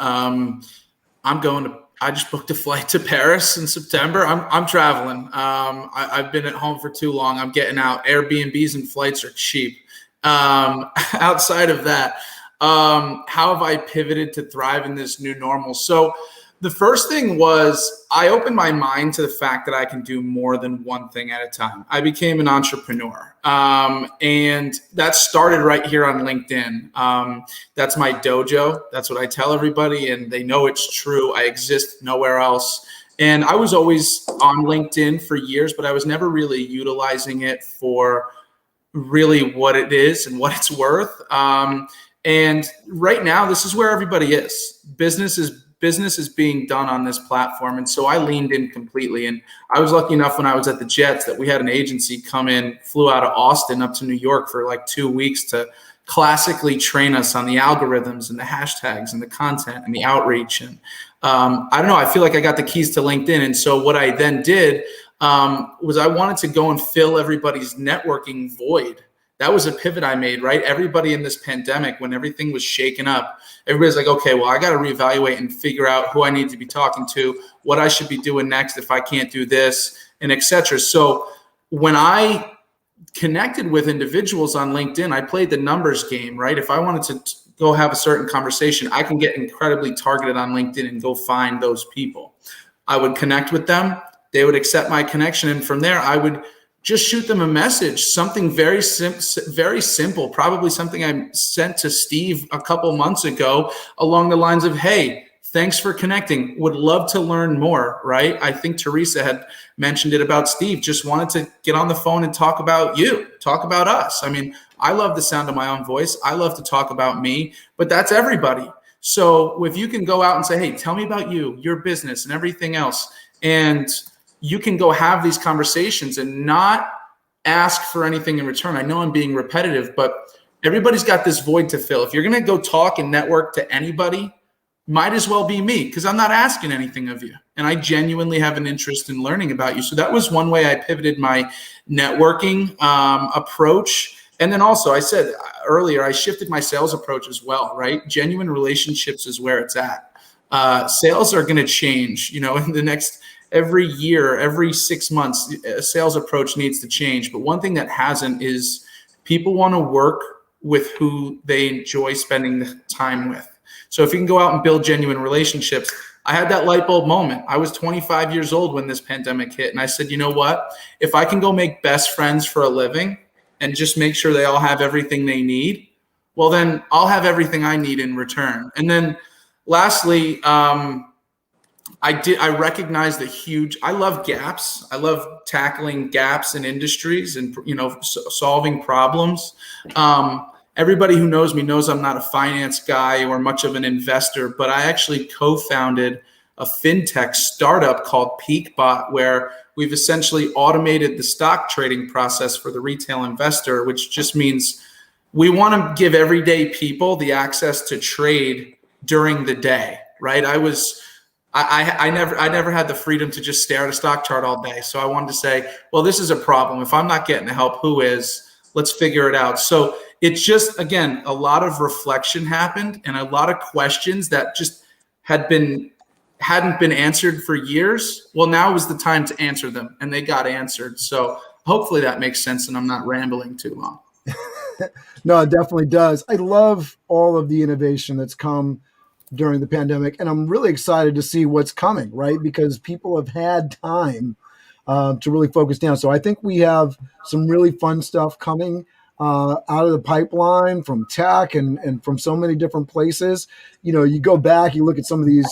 I just booked a flight to Paris in September. I'm traveling. I've been at home for too long. I'm getting out. Airbnbs and flights are cheap. Outside of that, how have I pivoted to thrive in this new normal? So the first thing was, I opened my mind to the fact that I can do more than one thing at a time. I became an entrepreneur. And that started right here on LinkedIn. That's my dojo. That's what I tell everybody, and they know it's true. I exist nowhere else. And I was always on LinkedIn for years, but I was never really utilizing it for really what it is and what it's worth. And right now, this is where everybody is. Business is being done on this platform. And so I leaned in completely. And I was lucky enough when I was at the Jets that we had an agency come in, flew out of Austin up to New York for like 2 weeks to classically train us on the algorithms and the hashtags and the content and the outreach. And I don't know, I feel like I got the keys to LinkedIn. And so what I then did was I wanted to go and fill everybody's networking void That was a pivot I made, right? Everybody in this pandemic, when everything was shaken up, everybody's like, okay, well, I got to reevaluate and figure out who I need to be talking to, what I should be doing next if I can't do this, and et cetera. So when I connected with individuals on LinkedIn, I played the numbers game, right? If I wanted to go have a certain conversation, I can get incredibly targeted on LinkedIn and go find those people. I would connect with them. They would accept my connection. And from there, I would just shoot them a message, something very simple, probably something I sent to Steve a couple months ago along the lines of, hey, thanks for connecting. Would love to learn more, right? I think Theresa had mentioned it about Steve, just wanted to get on the phone and talk about you, talk about us. I mean, I love the sound of my own voice. I love to talk about me, but that's everybody. So if you can go out and say, hey, tell me about you, your business and everything else, and you can go have these conversations and not ask for anything in return. I know I'm being repetitive, but everybody's got this void to fill. If you're going to go talk and network to anybody, might as well be me, because I'm not asking anything of you. And I genuinely have an interest in learning about you. So that was one way I pivoted my networking approach. And then also, I said earlier, I shifted my sales approach as well, right? Genuine relationships is where it's at. Sales are going to change, in the next every year, every 6 months, a sales approach needs to change. But one thing that hasn't is people want to work with who they enjoy spending the time with. So if you can go out and build genuine relationships, I had that light bulb moment. I was 25 years old when this pandemic hit. And I said, you know what? If I can go make best friends for a living and just make sure they all have everything they need, well, then I'll have everything I need in return. And then lastly, I recognize I love gaps. I love tackling gaps in industries and, solving problems. Everybody who knows me knows I'm not a finance guy or much of an investor, but I actually co-founded a fintech startup called PeakBot, where we've essentially automated the stock trading process for the retail investor, which just means we want to give everyday people the access to trade during the day, right? I never had the freedom to just stare at a stock chart all day. So I wanted to say, well, this is a problem. If I'm not getting the help, who is? Let's figure it out. So it's just, again, a lot of reflection happened and a lot of questions that just hadn't been answered for years. Well, now was the time to answer them, and they got answered. So hopefully that makes sense and I'm not rambling too long. No, it definitely does. I love all of the innovation that's come during the pandemic, and I'm really excited to see what's coming, right? Because people have had time to really focus down. So I think we have some really fun stuff coming out of the pipeline from tech and from so many different places. You go back, you look at some of these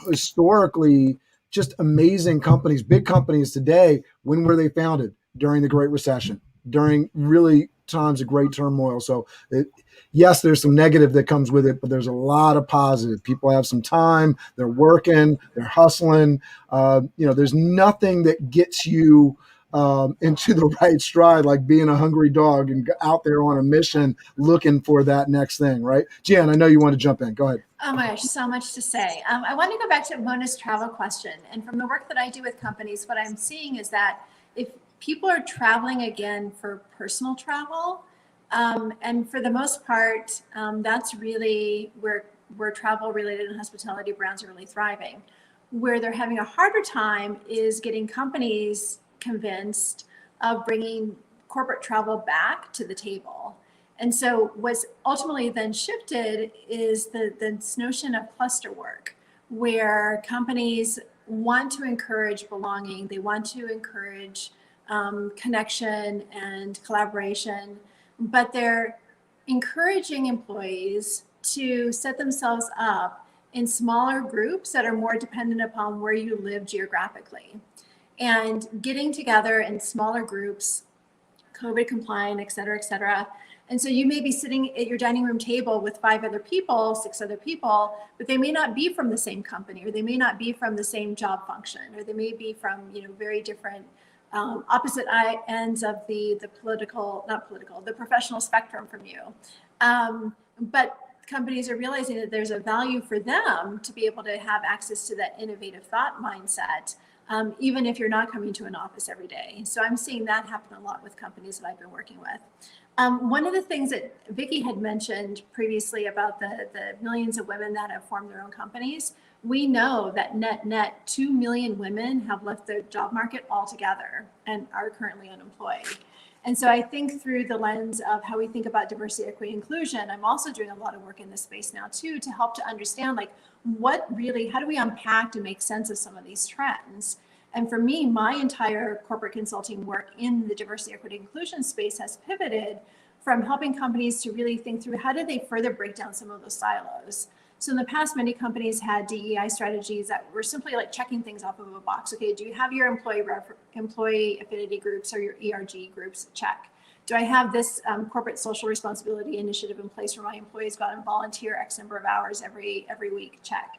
historically just amazing companies, big companies today. When were they founded? During the Great Recession, during really times of great turmoil. So yes, there's some negative that comes with it, but there's a lot of positive. People have some time, they're working, they're hustling. There's nothing that gets you into the right stride like being a hungry dog and out there on a mission looking for that next thing, right? Jan, I know you want to jump in. Go ahead. Oh my gosh, so much to say. I want to go back to Mona's travel question. And from the work that I do with companies, what I'm seeing is that if people are traveling again for personal travel, and for the most part, that's really where travel-related and hospitality brands are really thriving. Where they're having a harder time is getting companies convinced of bringing corporate travel back to the table. And so what's ultimately then shifted is this notion of cluster work, where companies want to encourage belonging, they want to encourage connection and collaboration, but they're encouraging employees to set themselves up in smaller groups that are more dependent upon where you live geographically. And getting together in smaller groups, COVID compliant, et cetera, et cetera. And so you may be sitting at your dining room table with 5 other people, 6 other people, but they may not be from the same company, or they may not be from the same job function, or they may be from very different opposite ends of the professional spectrum from you. But companies are realizing that there's a value for them to be able to have access to that innovative thought mindset, even if you're not coming to an office every day. So I'm seeing that happen a lot with companies that I've been working with. One of the things that Vicki had mentioned previously about the millions of women that have formed their own companies, we know that net 2 million women have left the job market altogether and are currently unemployed. And so I think through the lens of how we think about diversity, equity, inclusion, I'm also doing a lot of work in this space now too, to help to understand like how do we unpack and make sense of some of these trends? And for me, my entire corporate consulting work in the diversity, equity, inclusion space has pivoted from helping companies to really think through how do they further break down some of those silos. So in the past, many companies had DEI strategies that were simply like checking things off of a box. Okay, do you have your employee affinity groups or your ERG groups? Check. Do I have this corporate social responsibility initiative in place where my employees go out and volunteer X number of hours every week? Check.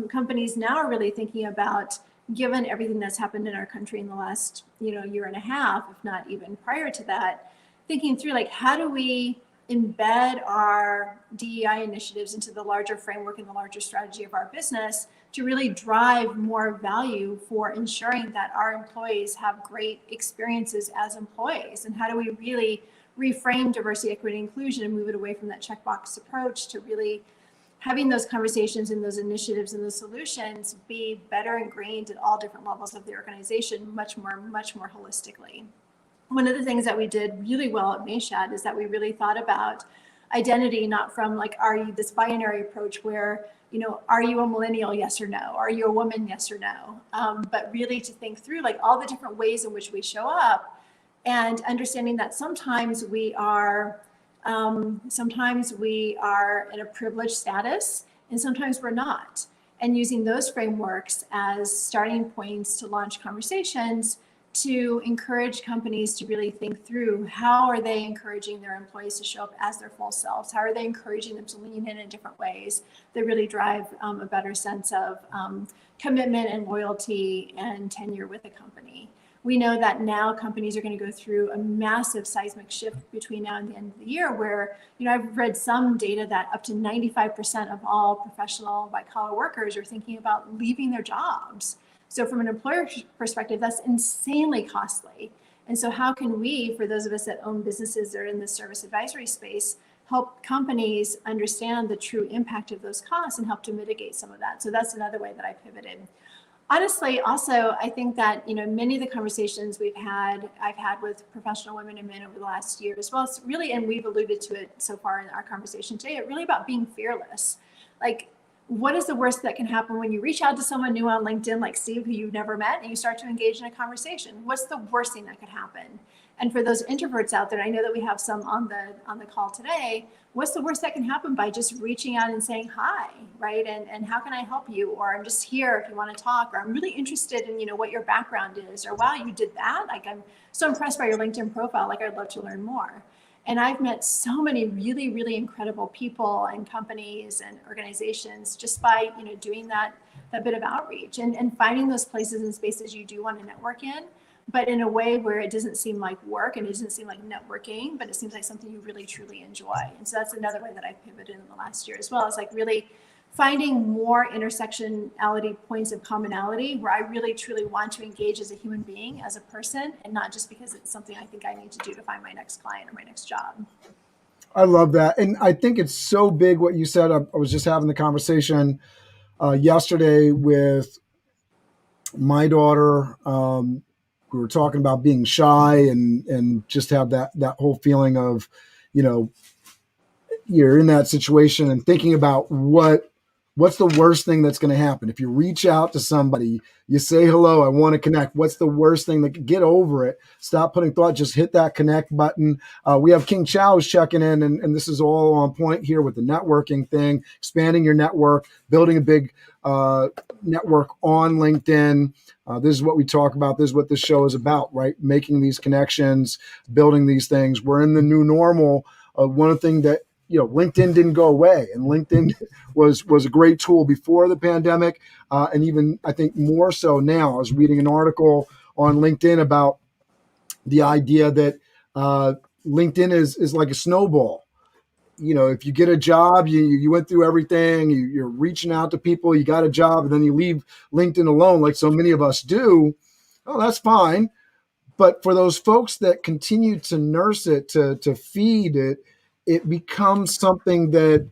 Companies now are really thinking about, given everything that's happened in our country in the last year and a half, if not even prior to that, thinking through like how do we embed our DEI initiatives into the larger framework and the larger strategy of our business to really drive more value for ensuring that our employees have great experiences as employees, and how do we really reframe diversity, equity, inclusion and move it away from that checkbox approach to really having those conversations and those initiatives and those solutions be better ingrained at all different levels of the organization, much more holistically. One of the things that we did really well at Mayshad is that we really thought about identity, not from like, are you this binary approach where, are you a millennial, yes or no? Are you a woman, yes or no? But really to think through like all the different ways in which we show up, and understanding that sometimes we are in a privileged status and sometimes we're not, and using those frameworks as starting points to launch conversations to encourage companies to really think through how are they encouraging their employees to show up as their full selves? How are they encouraging them to lean in different ways that really drive a better sense of commitment and loyalty and tenure with the company? We know that now companies are going to go through a massive seismic shift between now and the end of the year where, I've read some data that up to 95% of all professional white-collar workers are thinking about leaving their jobs. So from an employer perspective, that's insanely costly. And so how can we, for those of us that own businesses that are in the service advisory space, help companies understand the true impact of those costs and help to mitigate some of that? So that's another way that I pivoted. Honestly, also, I think that, many of the conversations I've had with professional women and men over the last year, as well as really, and we've alluded to it so far in our conversation today, it's really about being fearless. Like, what is the worst that can happen when you reach out to someone new on LinkedIn, like Steve, who you've never met, and you start to engage in a conversation? What's the worst thing that could happen? And for those introverts out there, I know that we have some on the call today. What's the worst that can happen by just reaching out and saying hi, right? And how can I help you? Or I'm just here if you want to talk, or I'm really interested in, what your background is, or wow, you did that? Like, I'm so impressed by your LinkedIn profile. Like, I'd love to learn more. And I've met so many really, really incredible people and companies and organizations just by, doing that bit of outreach and finding those places and spaces you do want to network in, but in a way where it doesn't seem like work and it doesn't seem like networking, but it seems like something you really, truly enjoy. And so that's another way that I've pivoted in the last year as well, is like really finding more intersectionality points of commonality where I really, truly want to engage as a human being, as a person, and not just because it's something I think I need to do to find my next client or my next job. I love that. And I think it's so big what you said. I was just having the conversation yesterday with my daughter. We were talking about being shy and just have that whole feeling of, you're in that situation and thinking about what's the worst thing that's going to happen. If you reach out to somebody, you say, hello, I want to connect. What's the worst thing that get over it? Stop putting thought, just hit that connect button. We have King Chow's checking in, and this is all on point here with the networking thing, expanding your network, building a big network on LinkedIn. This is what we talk about. This is what this show is about, right? Making these connections, building these things. We're in the new normal. One thing that, LinkedIn didn't go away, and LinkedIn was a great tool before the pandemic, and even I think more so now. I was reading an article on LinkedIn about the idea that LinkedIn is like a snowball. If you get a job, you went through everything, you're reaching out to people, you got a job, and then you leave LinkedIn alone, like so many of us do. Oh, that's fine. But for those folks that continue to nurse it, to feed it, it becomes something that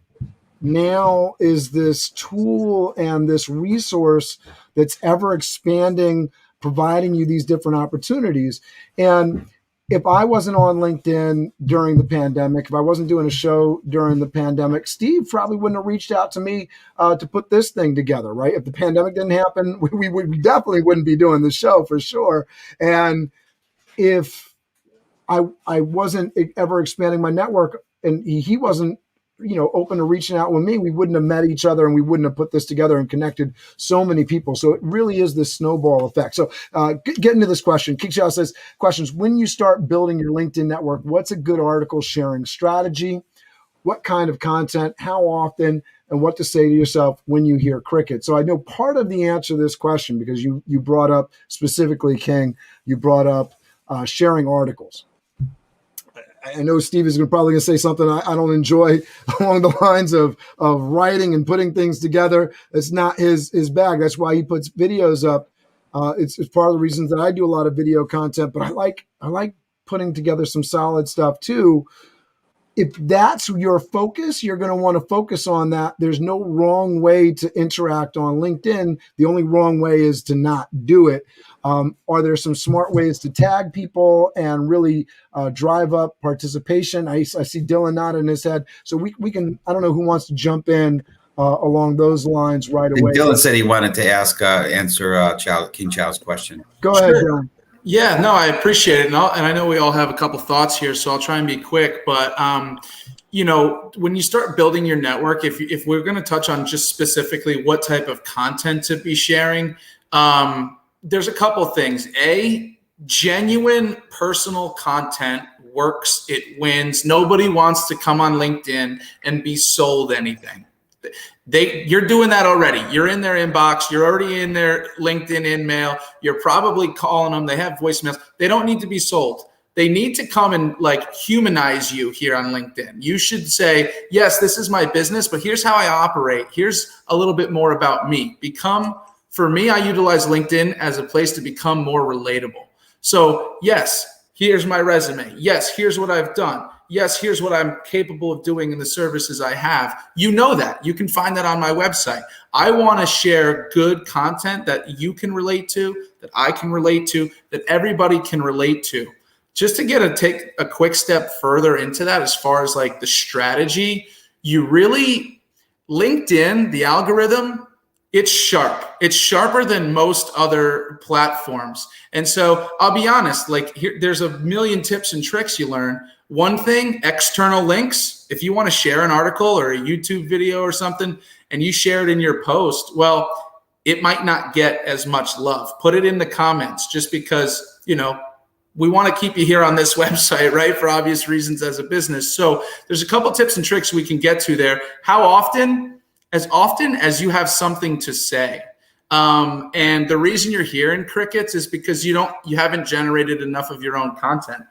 now is this tool and this resource that's ever expanding, providing you these different opportunities. And if I wasn't on LinkedIn during the pandemic, if I wasn't doing a show during the pandemic, Steve probably wouldn't have reached out to me to put this thing together, right? If the pandemic didn't happen, we definitely wouldn't be doing the show for sure. And if I wasn't ever expanding my network and he wasn't, open to reaching out with me, we wouldn't have met each other and we wouldn't have put this together and connected so many people. So it really is this snowball effect. So get into this question. Kickshaw says, questions, when you start building your LinkedIn network, what's a good article sharing strategy? What kind of content, how often, and what to say to yourself when you hear cricket? So I know part of the answer to this question, because you brought up specifically, King, you brought up sharing articles. I know Steve is probably going to say something I don't enjoy along the lines of writing and putting things together. It's not his bag. That's why he puts videos up. It's part of the reasons that I do a lot of video content, but I like putting together some solid stuff too. If that's your focus, you're going to want to focus on that. There's no wrong way to interact on LinkedIn. The only wrong way is to not do it. Are there some smart ways to tag people and really drive up participation? I see Dillon nodding his head. So we can, I don't know who wants to jump in along those lines right away. Dillon said he wanted to answer King Chow's question. Go ahead, Dillon. Yeah, no, I appreciate it. And I know we all have a couple thoughts here, so I'll try and be quick. But, when you start building your network, if we're going to touch on just specifically what type of content to be sharing, there's a couple things. Genuine personal content works. It wins. Nobody wants to come on LinkedIn and be sold anything. You're doing that already. You're in their inbox. You're already in their LinkedIn email. You're probably calling them. They have voicemails. They don't need to be sold. They need to come and humanize you here on LinkedIn. You should say, yes, this is my business, but here's how I operate. Here's a little bit more about me. For me, I utilize LinkedIn as a place to become more relatable. So yes, here's my resume. Yes, here's what I've done. Yes, here's what I'm capable of doing in the services I have. You know that. You can find that on my website. I want to share good content that you can relate to, that I can relate to, that everybody can relate to. Just to take a quick step further into that, as far as the strategy, LinkedIn, the algorithm, it's sharp. It's sharper than most other platforms. And so I'll be honest, there's a million tips and tricks you learn. One thing, external links. If you want to share an article or a YouTube video or something and you share it in your post, well, it might not get as much love. Put it in the comments, just because, we want to keep you here on this website, right? For obvious reasons as a business. So there's a couple tips and tricks we can get to there. How often? As often as you have something to say. And the reason you're here in crickets is because you haven't generated enough of your own content.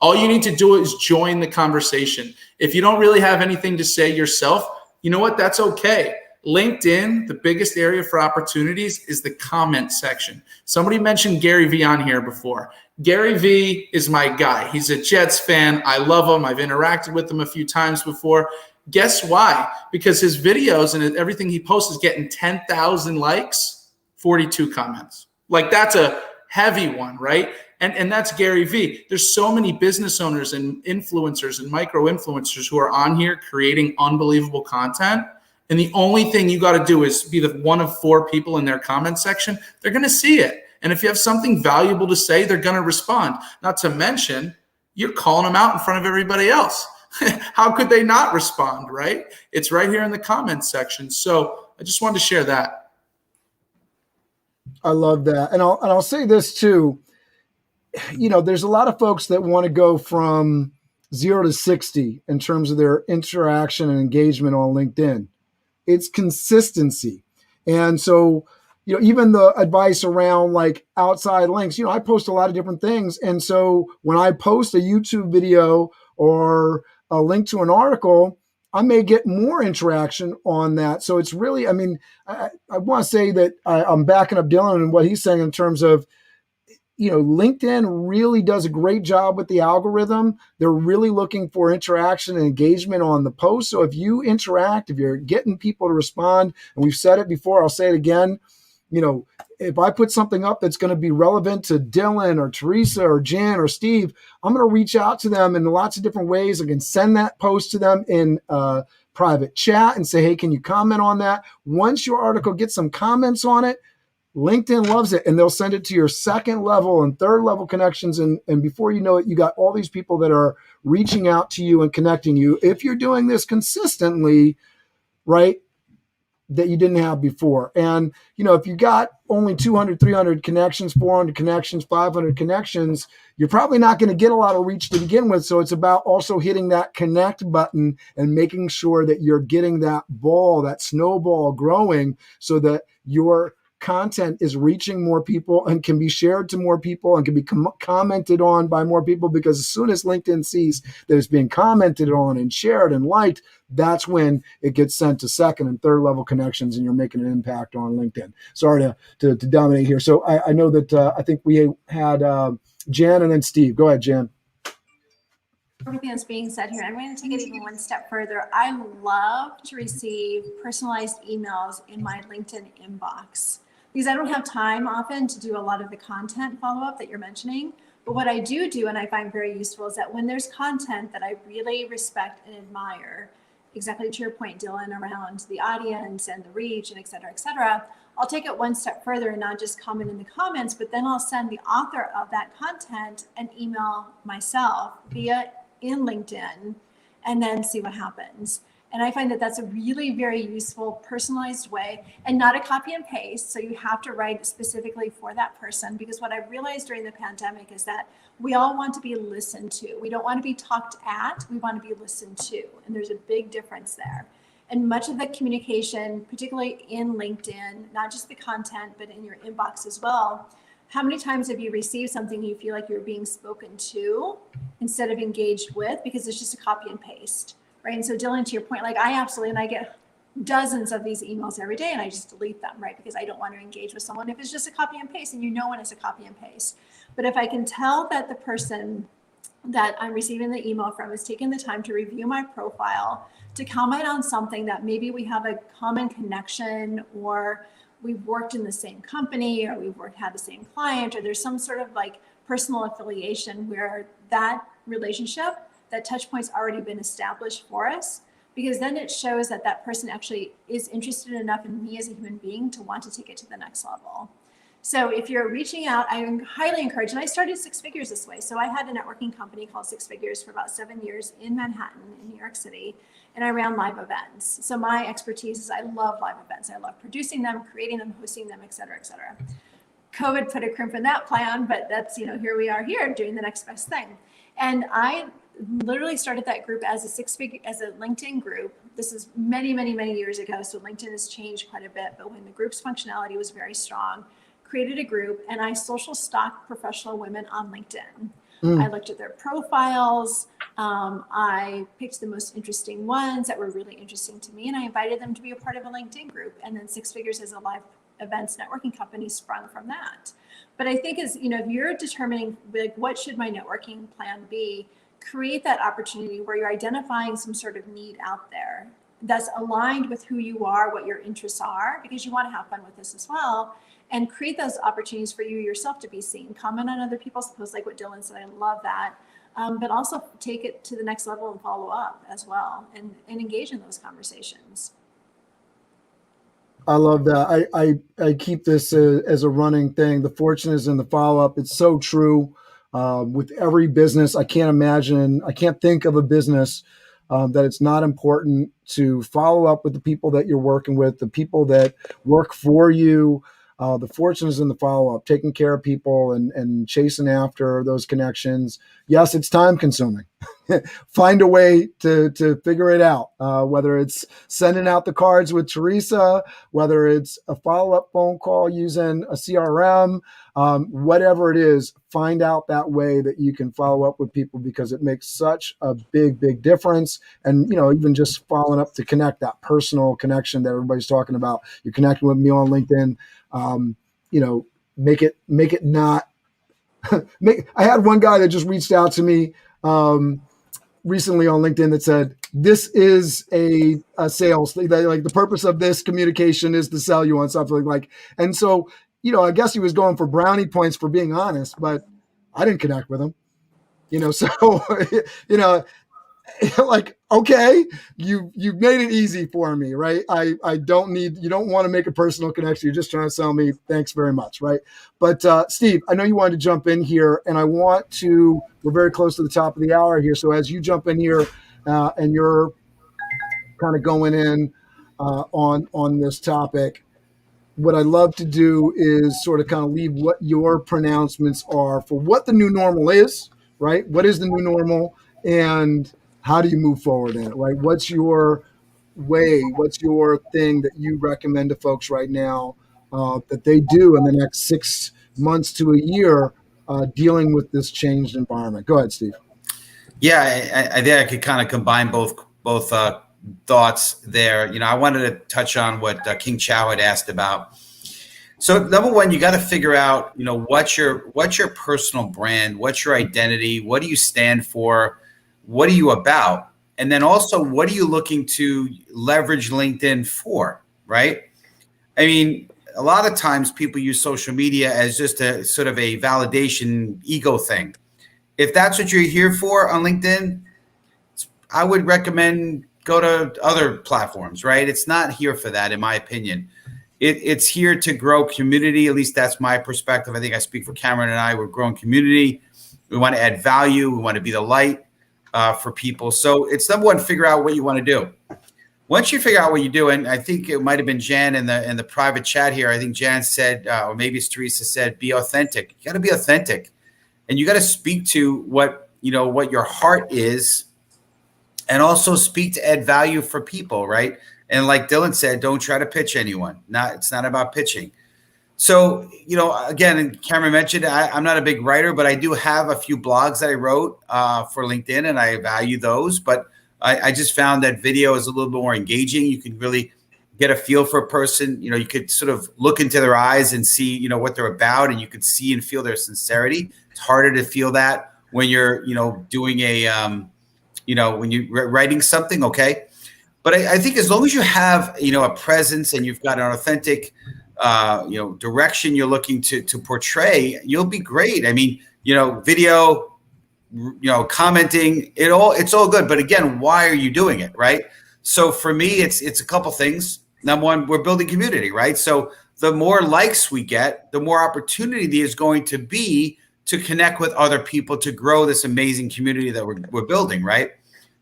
All you need to do is join the conversation. If you don't really have anything to say yourself, you know what? That's okay. LinkedIn, the biggest area for opportunities is the comment section. Somebody mentioned Gary Vee on here before. Gary Vee is my guy. He's a Jets fan. I love him. I've interacted with him a few times before. Guess why? Because his videos and everything he posts is getting 10,000 likes, 42 comments. That's a heavy one, right? And that's Gary Vee. There's so many business owners and influencers and micro influencers who are on here creating unbelievable content. And the only thing you got to do is be the one of 4 people in their comment section. They're going to see it. And if you have something valuable to say, they're going to respond. Not to mention, you're calling them out in front of everybody else. How could they not respond, right? It's right here in the comments section. So I just wanted to share that. I love that. And I'll say this too. There's a lot of folks that want to go from 0 to 60 in terms of their interaction and engagement on LinkedIn. It's consistency. And so, even the advice around outside links, I post a lot of different things. And so when I post a YouTube video or a link to an article, I may get more interaction on that. So it's really, I want to say that I'm backing up Dillon and what he's saying in terms of LinkedIn really does a great job with the algorithm. They're really looking for interaction and engagement on the post. So if you interact, if you're getting people to respond, and we've said it before, I'll say it again, if I put something up that's going to be relevant to Dillon or Theresa or Jan or Steve, I'm going to reach out to them in lots of different ways. I can send that post to them in private chat and say, hey, can you comment on that? Once your article gets some comments on it, LinkedIn loves it, and they'll send it to your second level and third level connections. And before you know it, you got all these people that are reaching out to you and connecting you. If you're doing this consistently, right, that you didn't have before. And, if you got only 200, 300 connections, 400 connections, 500 connections, you're probably not going to get a lot of reach to begin with. So it's about also hitting that connect button and making sure that you're getting that ball, that snowball growing so that your content is reaching more people and can be shared to more people and can be commented on by more people, because as soon as LinkedIn sees that it's being commented on and shared and liked, that's when it gets sent to second and third level connections and you're making an impact on LinkedIn. Sorry to dominate here. So I know that I think we had Jan and then Steve. Go ahead, Jan. Everything that's being said here, I'm going to take it even one step further. I love to receive personalized emails in my LinkedIn inbox, because I don't have time often to do a lot of the content follow-up that you're mentioning. But what I do, and I find very useful, is that when there's content that I really respect and admire, exactly to your point, Dillon, around the audience and the reach and et cetera, I'll take it one step further and not just comment in the comments, but then I'll send the author of that content an email myself in LinkedIn, and then see what happens. And I find that that's a really very useful personalized way, and not a copy and paste. So you have to write specifically for that person, because what I realized during the pandemic is that we all want to be listened to. We don't want to be talked at, we want to be listened to. And there's a big difference there. And much of the communication, particularly in LinkedIn, not just the content, but in your inbox as well. How many times have you received something you feel like you're being spoken to instead of engaged with, because it's just a copy and paste? Right. And so Dillon, to your point, like I get dozens of these emails every day and I just delete them, right? Because I don't want to engage with someone if it's just a copy and paste, and when it's a copy and paste. But if I can tell that the person that I'm receiving the email from is taking the time to review my profile, to comment on something that maybe we have a common connection, or we've worked in the same company, or we've had the same client, or there's some sort of like personal affiliation where that relationship, that touch point's already been established for us, because then it shows that that person actually is interested enough in me as a human being to want to take it to the next level. So if you're reaching out, I highly encourage, and I started Six Figures this way. So I had a networking company called Six Figures for about 7 years in Manhattan, in New York City, and I ran live events. So my expertise is I love live events. I love producing them, creating them, hosting them, et cetera, et cetera. COVID put a crimp in that plan, but that's, here we are here doing the next best thing. And I literally started that group as a LinkedIn group. This is many, many, many years ago. So LinkedIn has changed quite a bit, but when the group's functionality was very strong, created a group, and I social stalked professional women on LinkedIn. I looked at their profiles. I picked the most interesting ones that were really interesting to me, and I invited them to be a part of a LinkedIn group. And then Six Figures as a live events networking company sprung from that. But I think if you're determining like what should my networking plan be, create that opportunity where you're identifying some sort of need out there that's aligned with who you are, what your interests are, because you want to have fun with this as well, and create those opportunities for you yourself to be seen. Comment on other people's posts, like what Dillon said. I love that. But also take it to the next level and follow up as well, and engage in those conversations. I love that. I keep this as a running thing. The fortune is in the follow-up. It's so true. With every business, I can't think of a business that it's not important to follow up with the people that you're working with, the people that work for you. The fortune is in the follow-up, taking care of people and chasing after those connections. Yes, it's time consuming. Find a way to figure it out, whether it's sending out the cards with Theresa, whether it's a follow-up phone call using a CRM, whatever it is, find out that way that you can follow up with people, because it makes such a big, big difference. And, even just following up to connect, that personal connection that everybody's talking about. You're connecting with me on LinkedIn. Make it not I had one guy that just reached out to me recently on LinkedIn that said, this is a sales thing. Like the purpose of this communication is to sell you on something like, and so, I guess he was going for brownie points for being honest, but I didn't connect with him, so, like, okay, you've made it easy for me, right? I don't need, you don't want to make a personal connection. You're just trying to sell me. Thanks very much. Right. But Steve, I know you wanted to jump in here, and we're very close to the top of the hour here. So as you jump in here and you're kind of going in on this topic, what I'd love to do is sort of kind of leave what your pronouncements are for what the new normal is, right? What is the new normal, and how do you move forward in it, right? What's your way? What's your thing that you recommend to folks right now that they do in the next 6 months to a year dealing with this changed environment? Go ahead, Steve. Yeah, I think I could kind of combine both thoughts there. I wanted to touch on what King Chow had asked about. So number one, you got to figure out, what's your personal brand, what's your identity, what do you stand for, what are you about, and then also what are you looking to leverage LinkedIn for, right? I mean, a lot of times people use social media as just a sort of a validation ego thing. If that's what you're here for on LinkedIn, I would recommend go to other platforms, right? It's not here for that, in my opinion. It's here to grow community. At least that's my perspective. I think I speak for Cameron and I. We're growing community. We want to add value. We want to be the light for people. So it's number one, figure out what you want to do. Once you figure out what you do, and I think it might have been Jan in the private chat here. I think Jan said, or maybe it's Theresa said, be authentic. You got to be authentic, and you got to speak to what your heart is, and also speak to add value for people, right? And like Dillon said, don't try to pitch anyone. It's not about pitching. So, again, and Cameron mentioned, I'm not a big writer, but I do have a few blogs that I wrote for LinkedIn, and I value those. But I just found that video is a little bit more engaging. You can really get a feel for a person. You could sort of look into their eyes and see, what they're about, and you could see and feel their sincerity. It's harder to feel that when you're, doing when you're writing something, okay? But I think as long as you have, a presence and you've got an authentic, direction you're looking to portray, you'll be great. I mean, video, commenting, it's all good. But again, why are you doing it, right? So for me, it's a couple things. Number one, we're building community, right? So the more likes we get, the more opportunity there's going to be to connect with other people to grow this amazing community that we're building, right?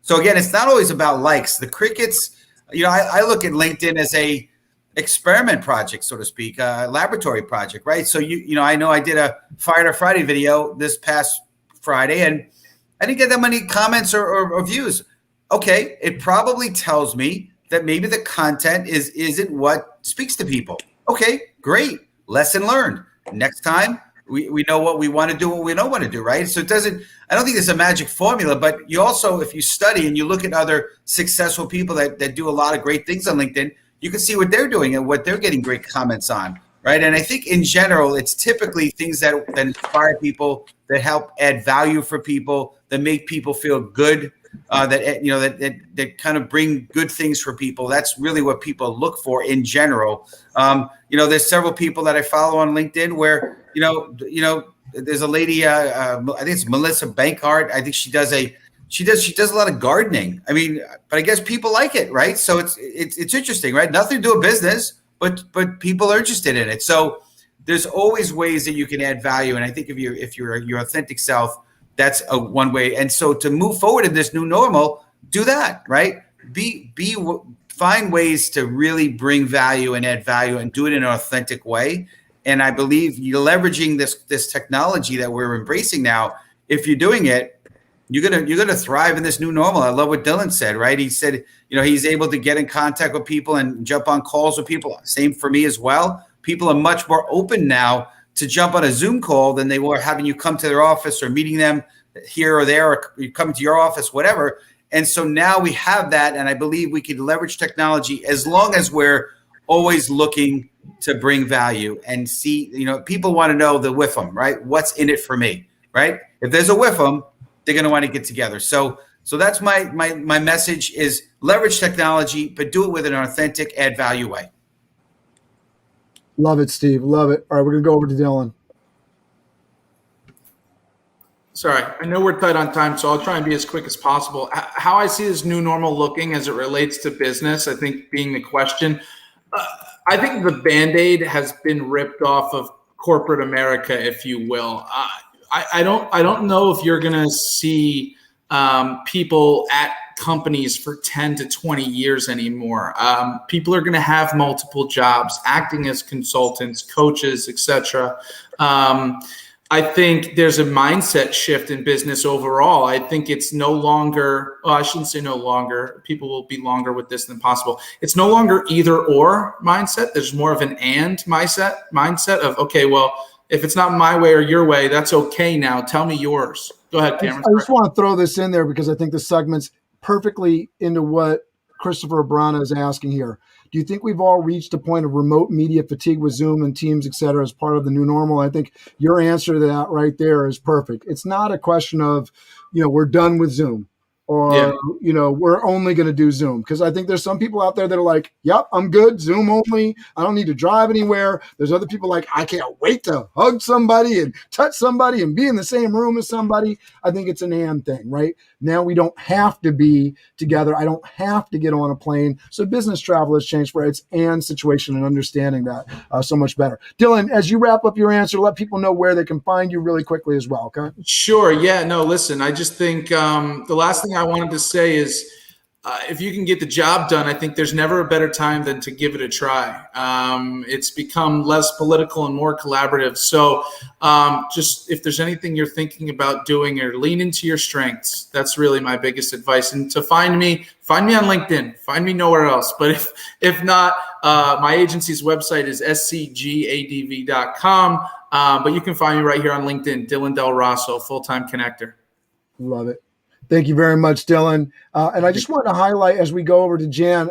So again, it's not always about likes. The crickets, I look at LinkedIn as a experiment project, so to speak, a laboratory project, right? So I know I did a Fire to Friday video this past Friday, and I didn't get that many comments or views. Okay, it probably tells me that maybe the content isn't what speaks to people. Okay, great, lesson learned. Next time, we know what we want to do, what we don't want to do, right? So I don't think there's a magic formula, but you also, if you study and you look at other successful people that do a lot of great things on LinkedIn, you can see what they're doing and what they're getting great comments on, right? And I think in general, it's typically things that inspire people, that help add value for people, that make people feel good, that kind of bring good things for people. That's really what people look for in general. There's several people that I follow on LinkedIn where, there's a lady, I think it's Melissa Bankart. I think she does a lot of gardening. I mean, but I guess people like it, right? So it's interesting, right? Nothing to do with business, but people are interested in it. So there's always ways that you can add value. And I think if you're your authentic self, that's one way. And so to move forward in this new normal, do that, right? Find ways to really bring value and add value and do it in an authentic way. And I believe you're leveraging this technology that we're embracing now. If you're doing it, you're gonna thrive in this new normal. I love what Dillon said, right? He said, he's able to get in contact with people and jump on calls with people. Same for me as well. People are much more open now to jump on a Zoom call than they were having you come to their office or meeting them here or there, or you come to your office, whatever. And so now we have that, and I believe we can leverage technology as long as we're always looking to bring value and see, people want to know the WIFM, right? What's in it for me, right? If there's a WIFM, they're going to want to get together. So that's my message is leverage technology, but do it with an authentic, add value way. Love it, Steve. Love it. All right, we're going to go over to Dillon. Sorry, I know we're tight on time, so I'll try and be as quick as possible. How I see this new normal looking as it relates to business, I think being the question, I think the Band-Aid has been ripped off of corporate America, if you will. I don't know if you're going to see people at companies for 10 to 20 years anymore. People are going to have multiple jobs, acting as consultants, coaches, etc. I think there's a mindset shift in business overall. I think it's no longer, well, I shouldn't say no longer. People will be longer with this than possible. It's no longer either or mindset. There's more of an and mindset of, okay, well, if it's not my way or your way, that's okay now. Tell me yours. Go ahead, Cameron. I just want to throw this in there because I think the segment's perfectly into what Christopher Abrana is asking here. Do you think we've all reached a point of remote media fatigue with Zoom and Teams, et cetera, as part of the new normal? I think your answer to that right there is perfect. It's not a question of, we're done with Zoom or, we're only going to do Zoom. Because I think there's some people out there that are like, yep, I'm good. Zoom only. I don't need to drive anywhere. There's other people like, I can't wait to hug somebody and touch somebody and be in the same room as somebody. I think it's an and thing, right? Now we don't have to be together. I don't have to get on a plane. So business travel has changed where it's and situation and understanding that so much better. Dillon, as you wrap up your answer, let people know where they can find you really quickly as well, okay? Sure. Yeah, no, listen, I just think the last thing I wanted to say is if you can get the job done, I think there's never a better time than to give it a try. It's become less political and more collaborative. So just if there's anything you're thinking about doing, or lean into your strengths, that's really my biggest advice. And to find me on LinkedIn, find me nowhere else. But if not, my agency's website is scgadv.com. But you can find me right here on LinkedIn, Dillon Del Rosso, full-time connector. Love it. Thank you very much, Dillon. And I just want to highlight as we go over to Jan,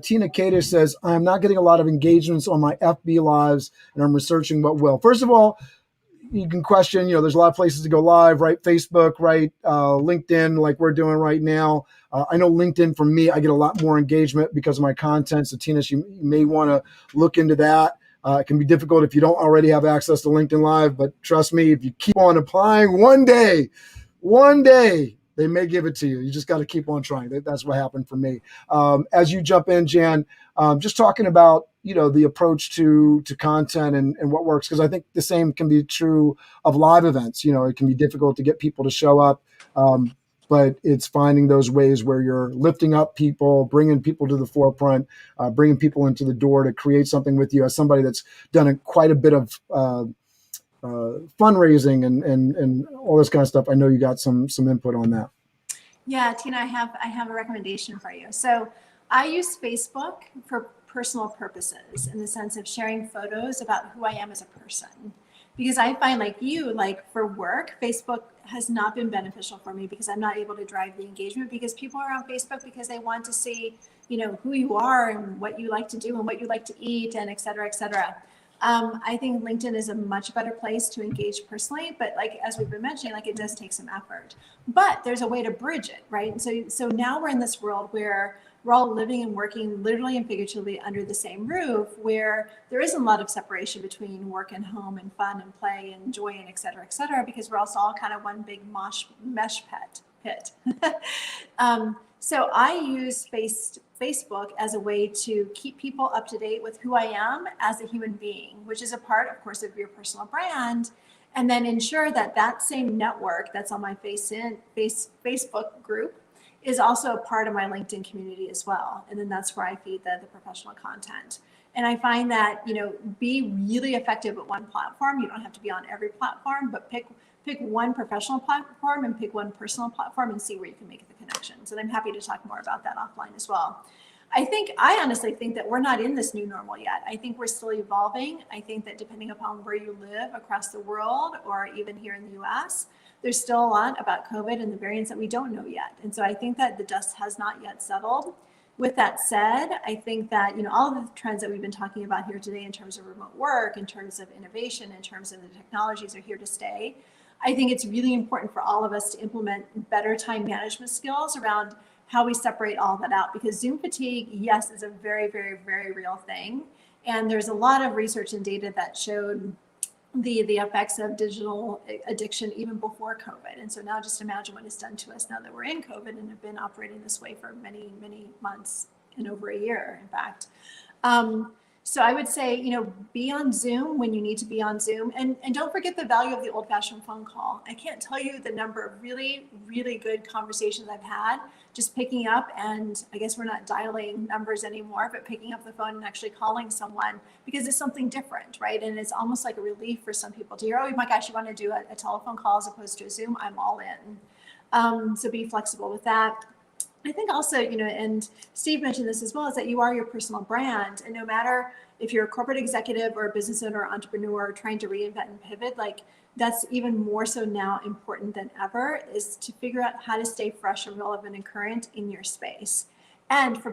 Tina Cater says, I'm not getting a lot of engagements on my FB lives and I'm researching what will. First of all, you can question, there's a lot of places to go live, right? Facebook, right? LinkedIn, like we're doing right now. I know LinkedIn, for me, I get a lot more engagement because of my content. So Tina, you may want to look into that. It can be difficult if you don't already have access to LinkedIn Live, but trust me, if you keep on applying, one day, they may give it to you. You just got to keep on trying. That's what happened for me. As you jump in, Jan, just talking about, the approach to content and what works, because I think the same can be true of live events. It can be difficult to get people to show up, but it's finding those ways where you're lifting up people, bringing people to the forefront, bringing people into the door to create something with you. As somebody that's done quite a bit of fundraising and all this kind of stuff, I know you got some input on that. Yeah, Tina, I have a recommendation for you. So I use Facebook for personal purposes in the sense of sharing photos about who I am as a person. Because I find like for work, Facebook has not been beneficial for me because I'm not able to drive the engagement because people are on Facebook because they want to see, who you are and what you like to do and what you like to eat and et cetera, et cetera. I think LinkedIn is a much better place to engage personally, but as we've been mentioning, it does take some effort, but there's a way to bridge it, right? And so now we're in this world where we're all living and working literally and figuratively under the same roof, where there isn't a lot of separation between work and home and fun and play and joy and et cetera, because we're also all kind of one big mesh pit. So I use Facebook as a way to keep people up to date with who I am as a human being, which is a part, of course, of your personal brand, and then ensure that same network that's on my Facebook group is also a part of my LinkedIn community as well. And then that's where I feed the professional content. And I find that, be really effective at one platform. You don't have to be on every platform, but pick one professional platform and pick one personal platform and see where you can make the connections. And I'm happy to talk more about that offline as well. I honestly think that we're not in this new normal yet. I think we're still evolving. I think that depending upon where you live across the world or even here in the US, there's still a lot about COVID and the variants that we don't know yet. And so I think that the dust has not yet settled. With that said, I think that, all of the trends that we've been talking about here today in terms of remote work, in terms of innovation, in terms of the technologies are here to stay. I think it's really important for all of us to implement better time management skills around how we separate all that out, because Zoom fatigue, yes, is a very, very, very real thing. And there's a lot of research and data that showed the effects of digital addiction even before COVID. And so now just imagine what it's done to us now that we're in COVID and have been operating this way for many, many months and over a year, in fact. So I would say, be on Zoom when you need to be on Zoom, and don't forget the value of the old-fashioned phone call. I can't tell you the number of really, really good conversations I've had just picking up, and I guess we're not dialing numbers anymore, but picking up the phone and actually calling someone, because it's something different, right? And it's almost like a relief for some people to hear, oh my gosh, you want to do a telephone call as opposed to a Zoom? I'm all in. So be flexible with that. I think also, and Steve mentioned this as well, is that you are your personal brand. And no matter if you're a corporate executive or a business owner or entrepreneur trying to reinvent and pivot, like that's even more so now important than ever, is to figure out how to stay fresh and relevant and current in your space. And for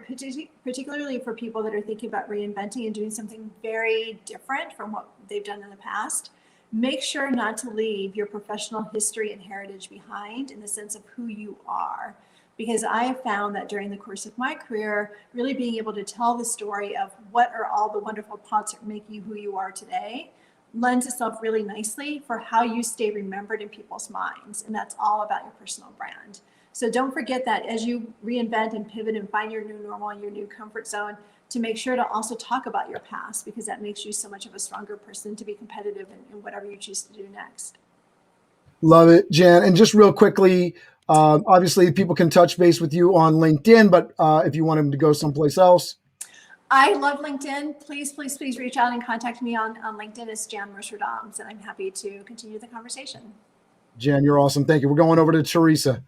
particularly for people that are thinking about reinventing and doing something very different from what they've done in the past, make sure not to leave your professional history and heritage behind in the sense of who you are. Because I have found that during the course of my career, really being able to tell the story of what are all the wonderful parts that make you who you are today lends itself really nicely for how you stay remembered in people's minds. And that's all about your personal brand. So don't forget that as you reinvent and pivot and find your new normal and your new comfort zone, to make sure to also talk about your past, because that makes you so much of a stronger person to be competitive in whatever you choose to do next. Love it, Jan. And just real quickly, obviously people can touch base with you on LinkedIn, but if you want them to go someplace else. I love LinkedIn. Please, please, please reach out and contact me on LinkedIn. It's Jan Mercer Dahms, and I'm happy to continue the conversation. Jan, you're awesome. Thank you. We're going over to Theresa.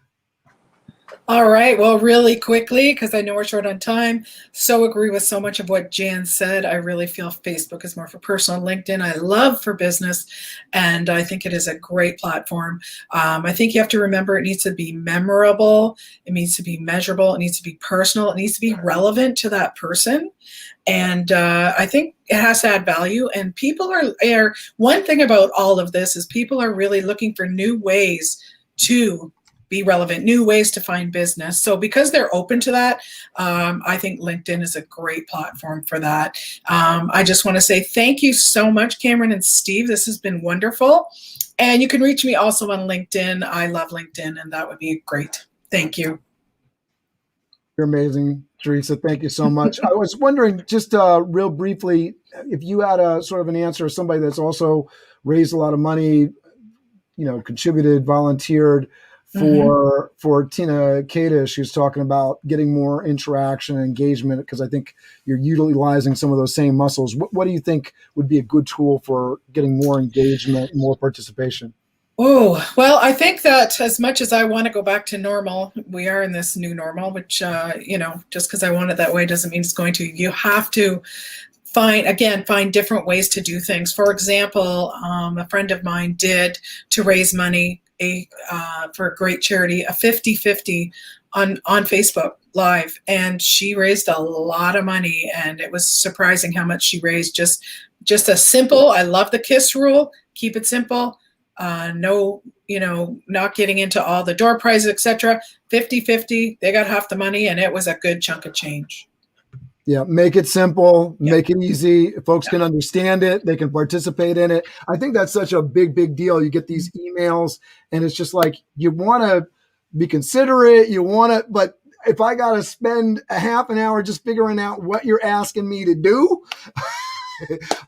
All right. Well, really quickly, because I know we're short on time, so agree with so much of what Jan said. I really feel Facebook is more for personal. LinkedIn, I love for business, and I think it is a great platform. I think you have to remember it needs to be memorable. It needs to be measurable. It needs to be personal. It needs to be relevant to that person. And I think it has to add value. And people are one thing about all of this is people are really looking for new ways to be relevant, new ways to find business. So because they're open to that, I think LinkedIn is a great platform for that. I just want to say thank you so much, Cameron and Steve. This has been wonderful. And you can reach me also on LinkedIn. I love LinkedIn, and that would be great. Thank you. You're amazing, Theresa. Thank you so much. I was wondering, just real briefly, if you had a sort of an answer of somebody that's also raised a lot of money, contributed, volunteered, for Tina Kadish, who's talking about getting more interaction and engagement, because I think you're utilizing some of those same muscles. What do you think would be a good tool for getting more engagement, more participation? Oh, well, I think that as much as I want to go back to normal, we are in this new normal, which, just because I want it that way doesn't mean it's going to. You have to find different ways to do things. For example, a friend of mine did, to raise money for a great charity, a 50-50 on Facebook Live, and she raised a lot of money, and it was surprising how much she raised. Just a simple, I love the KISS rule, keep it simple, no, not getting into all the door prizes, etc. 50-50, they got half the money, and it was a good chunk of change. Yeah, make it simple, make it easy. Folks can understand it. They can participate in it. I think that's such a big, big deal. You get these emails and it's just like, you want to be considerate. But if I got to spend a half an hour just figuring out what you're asking me to do,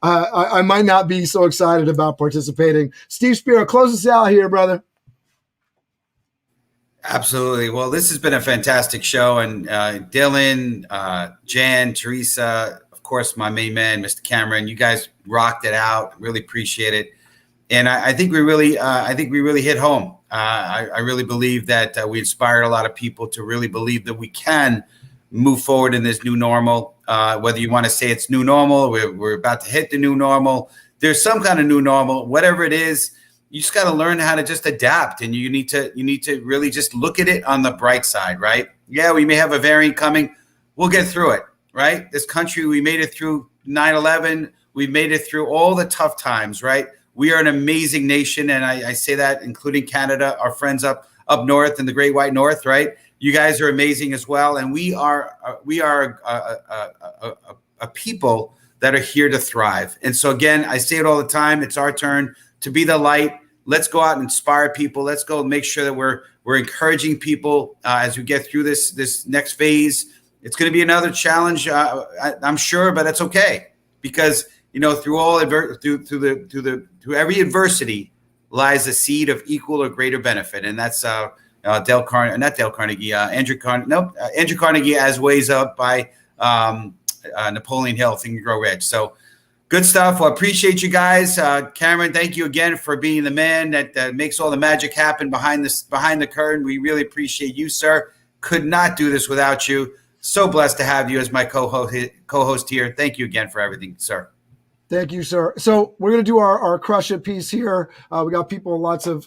I might not be so excited about participating. Steve Spiro, close us out here, brother. Absolutely. Well, this has been a fantastic show. And Dillon, Jan, Theresa, of course, my main man, Mr. Cameron, you guys rocked it out. Really appreciate it. And I think we really hit home. I really believe that we inspired a lot of people to really believe that we can move forward in this new normal. Whether you want to say it's new normal, we're about to hit the new normal. There's some kind of new normal, whatever it is. You just got to learn how to just adapt, and you need to really just look at it on the bright side, right? Yeah, we may have a variant coming, we'll get through it, right? This country, we made it through 9/11. We made it through all the tough times, right? We are an amazing nation, and I say that including Canada, our friends up north in the Great White North, right? You guys are amazing as well, and we are a people that are here to thrive. And so again, I say it all the time. It's our turn to be the light. Let's go out and inspire people. Let's go make sure that we're encouraging people as we get through this next phase. It's going to be another challenge, I'm sure, but it's okay, because through every adversity lies a seed of equal or greater benefit, and that's Andrew Carnegie, as ways up by Napoleon Hill, Think and Grow Rich. So good stuff. Well, I appreciate you guys. Cameron, thank you again for being the man that makes all the magic happen behind the curtain. We really appreciate you, sir. Could not do this without you. So blessed to have you as my co-host here. Thank you again for everything, sir. Thank you, sir. So we're going to do our crush it piece here. We got people, lots of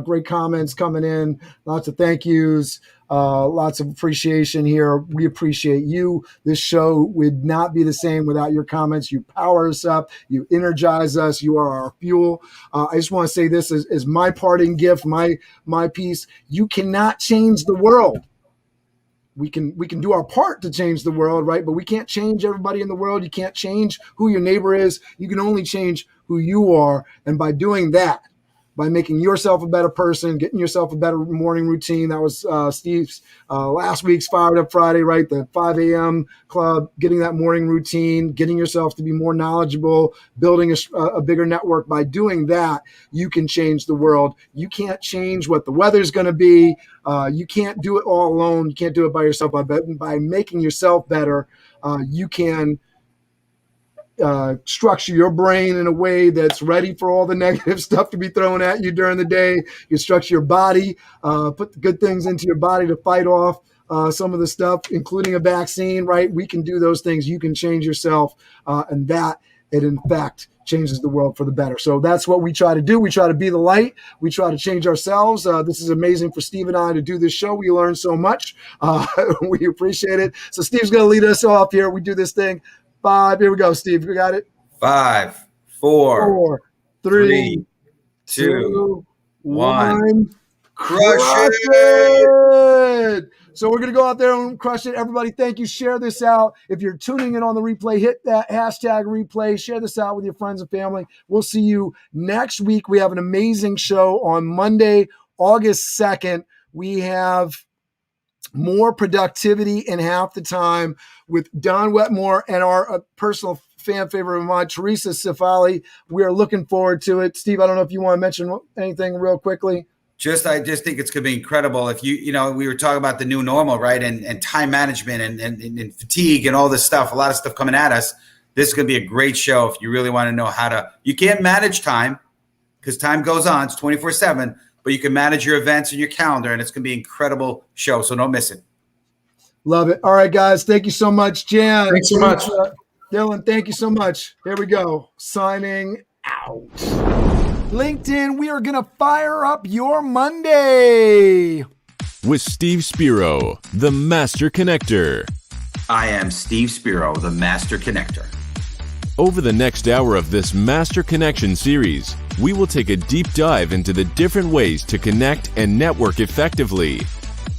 great comments coming in, lots of thank yous, lots of appreciation here. We appreciate you. This show would not be the same without your comments. You power us up. You energize us. You are our fuel. I just want to say this as my parting gift, my piece. You cannot change the world. We can do our part to change the world, right? But we can't change everybody in the world. You can't change who your neighbor is. You can only change who you are. And by doing that, by making yourself a better person, getting yourself a better morning routine. That was Steve's last week's Fired Up Friday, right? The 5 a.m. club, getting that morning routine, getting yourself to be more knowledgeable, building a bigger network. By doing that, you can change the world. You can't change what the weather's going to be. You can't do it all alone. You can't do it by yourself. By making yourself better, you can structure your brain in a way that's ready for all the negative stuff to be thrown at you during the day. You structure your body, put the good things into your body to fight off some of the stuff, including a vaccine, right? We can do those things. You can change yourself, and that, it in fact, changes the world for the better. So that's what we try to do. We try to be the light. We try to change ourselves. This is amazing for Steve and I to do this show. We learn so much. We appreciate it. So Steve's going to lead us off here. We do this thing. 5. Here we go, Steve. You got it? 5, 4, 3, 2, 1. Crush it! So we're going to go out there and crush it. Everybody, thank you. Share this out. If you're tuning in on the replay, hit that hashtag replay. Share this out with your friends and family. We'll see you next week. We have an amazing show on Monday, August 2nd. We have more productivity in half the time with Don Wetmore and our personal fan favorite of mine, Theresa Sifali. We are looking forward to it. Steve, I don't know if you want to mention anything real quickly. I just think it's going to be incredible. If we were talking about the new normal, right? And time management and fatigue and all this stuff, a lot of stuff coming at us. This is going to be a great show if you really want to know you can't manage time because time goes on. It's 24/7. But you can manage your events and your calendar, and it's going to be an incredible show, so don't miss it. Love it. All right, guys. Thank you so much, Jan. Thanks so much. Dillon, thank you so much. Here we go. Signing out. LinkedIn, we are going to fire up your Monday. With Steve Spiro, the Master Connector. I am Steve Spiro, the Master Connector. Over the next hour of this Master Connection series, we will take a deep dive into the different ways to connect and network effectively.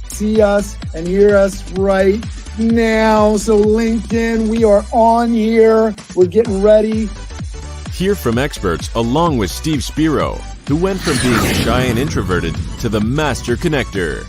See us and hear us right now. So LinkedIn, we are on here. We're getting ready. Hear from experts along with Steve Spiro, who went from being shy and introverted to the Master Connector.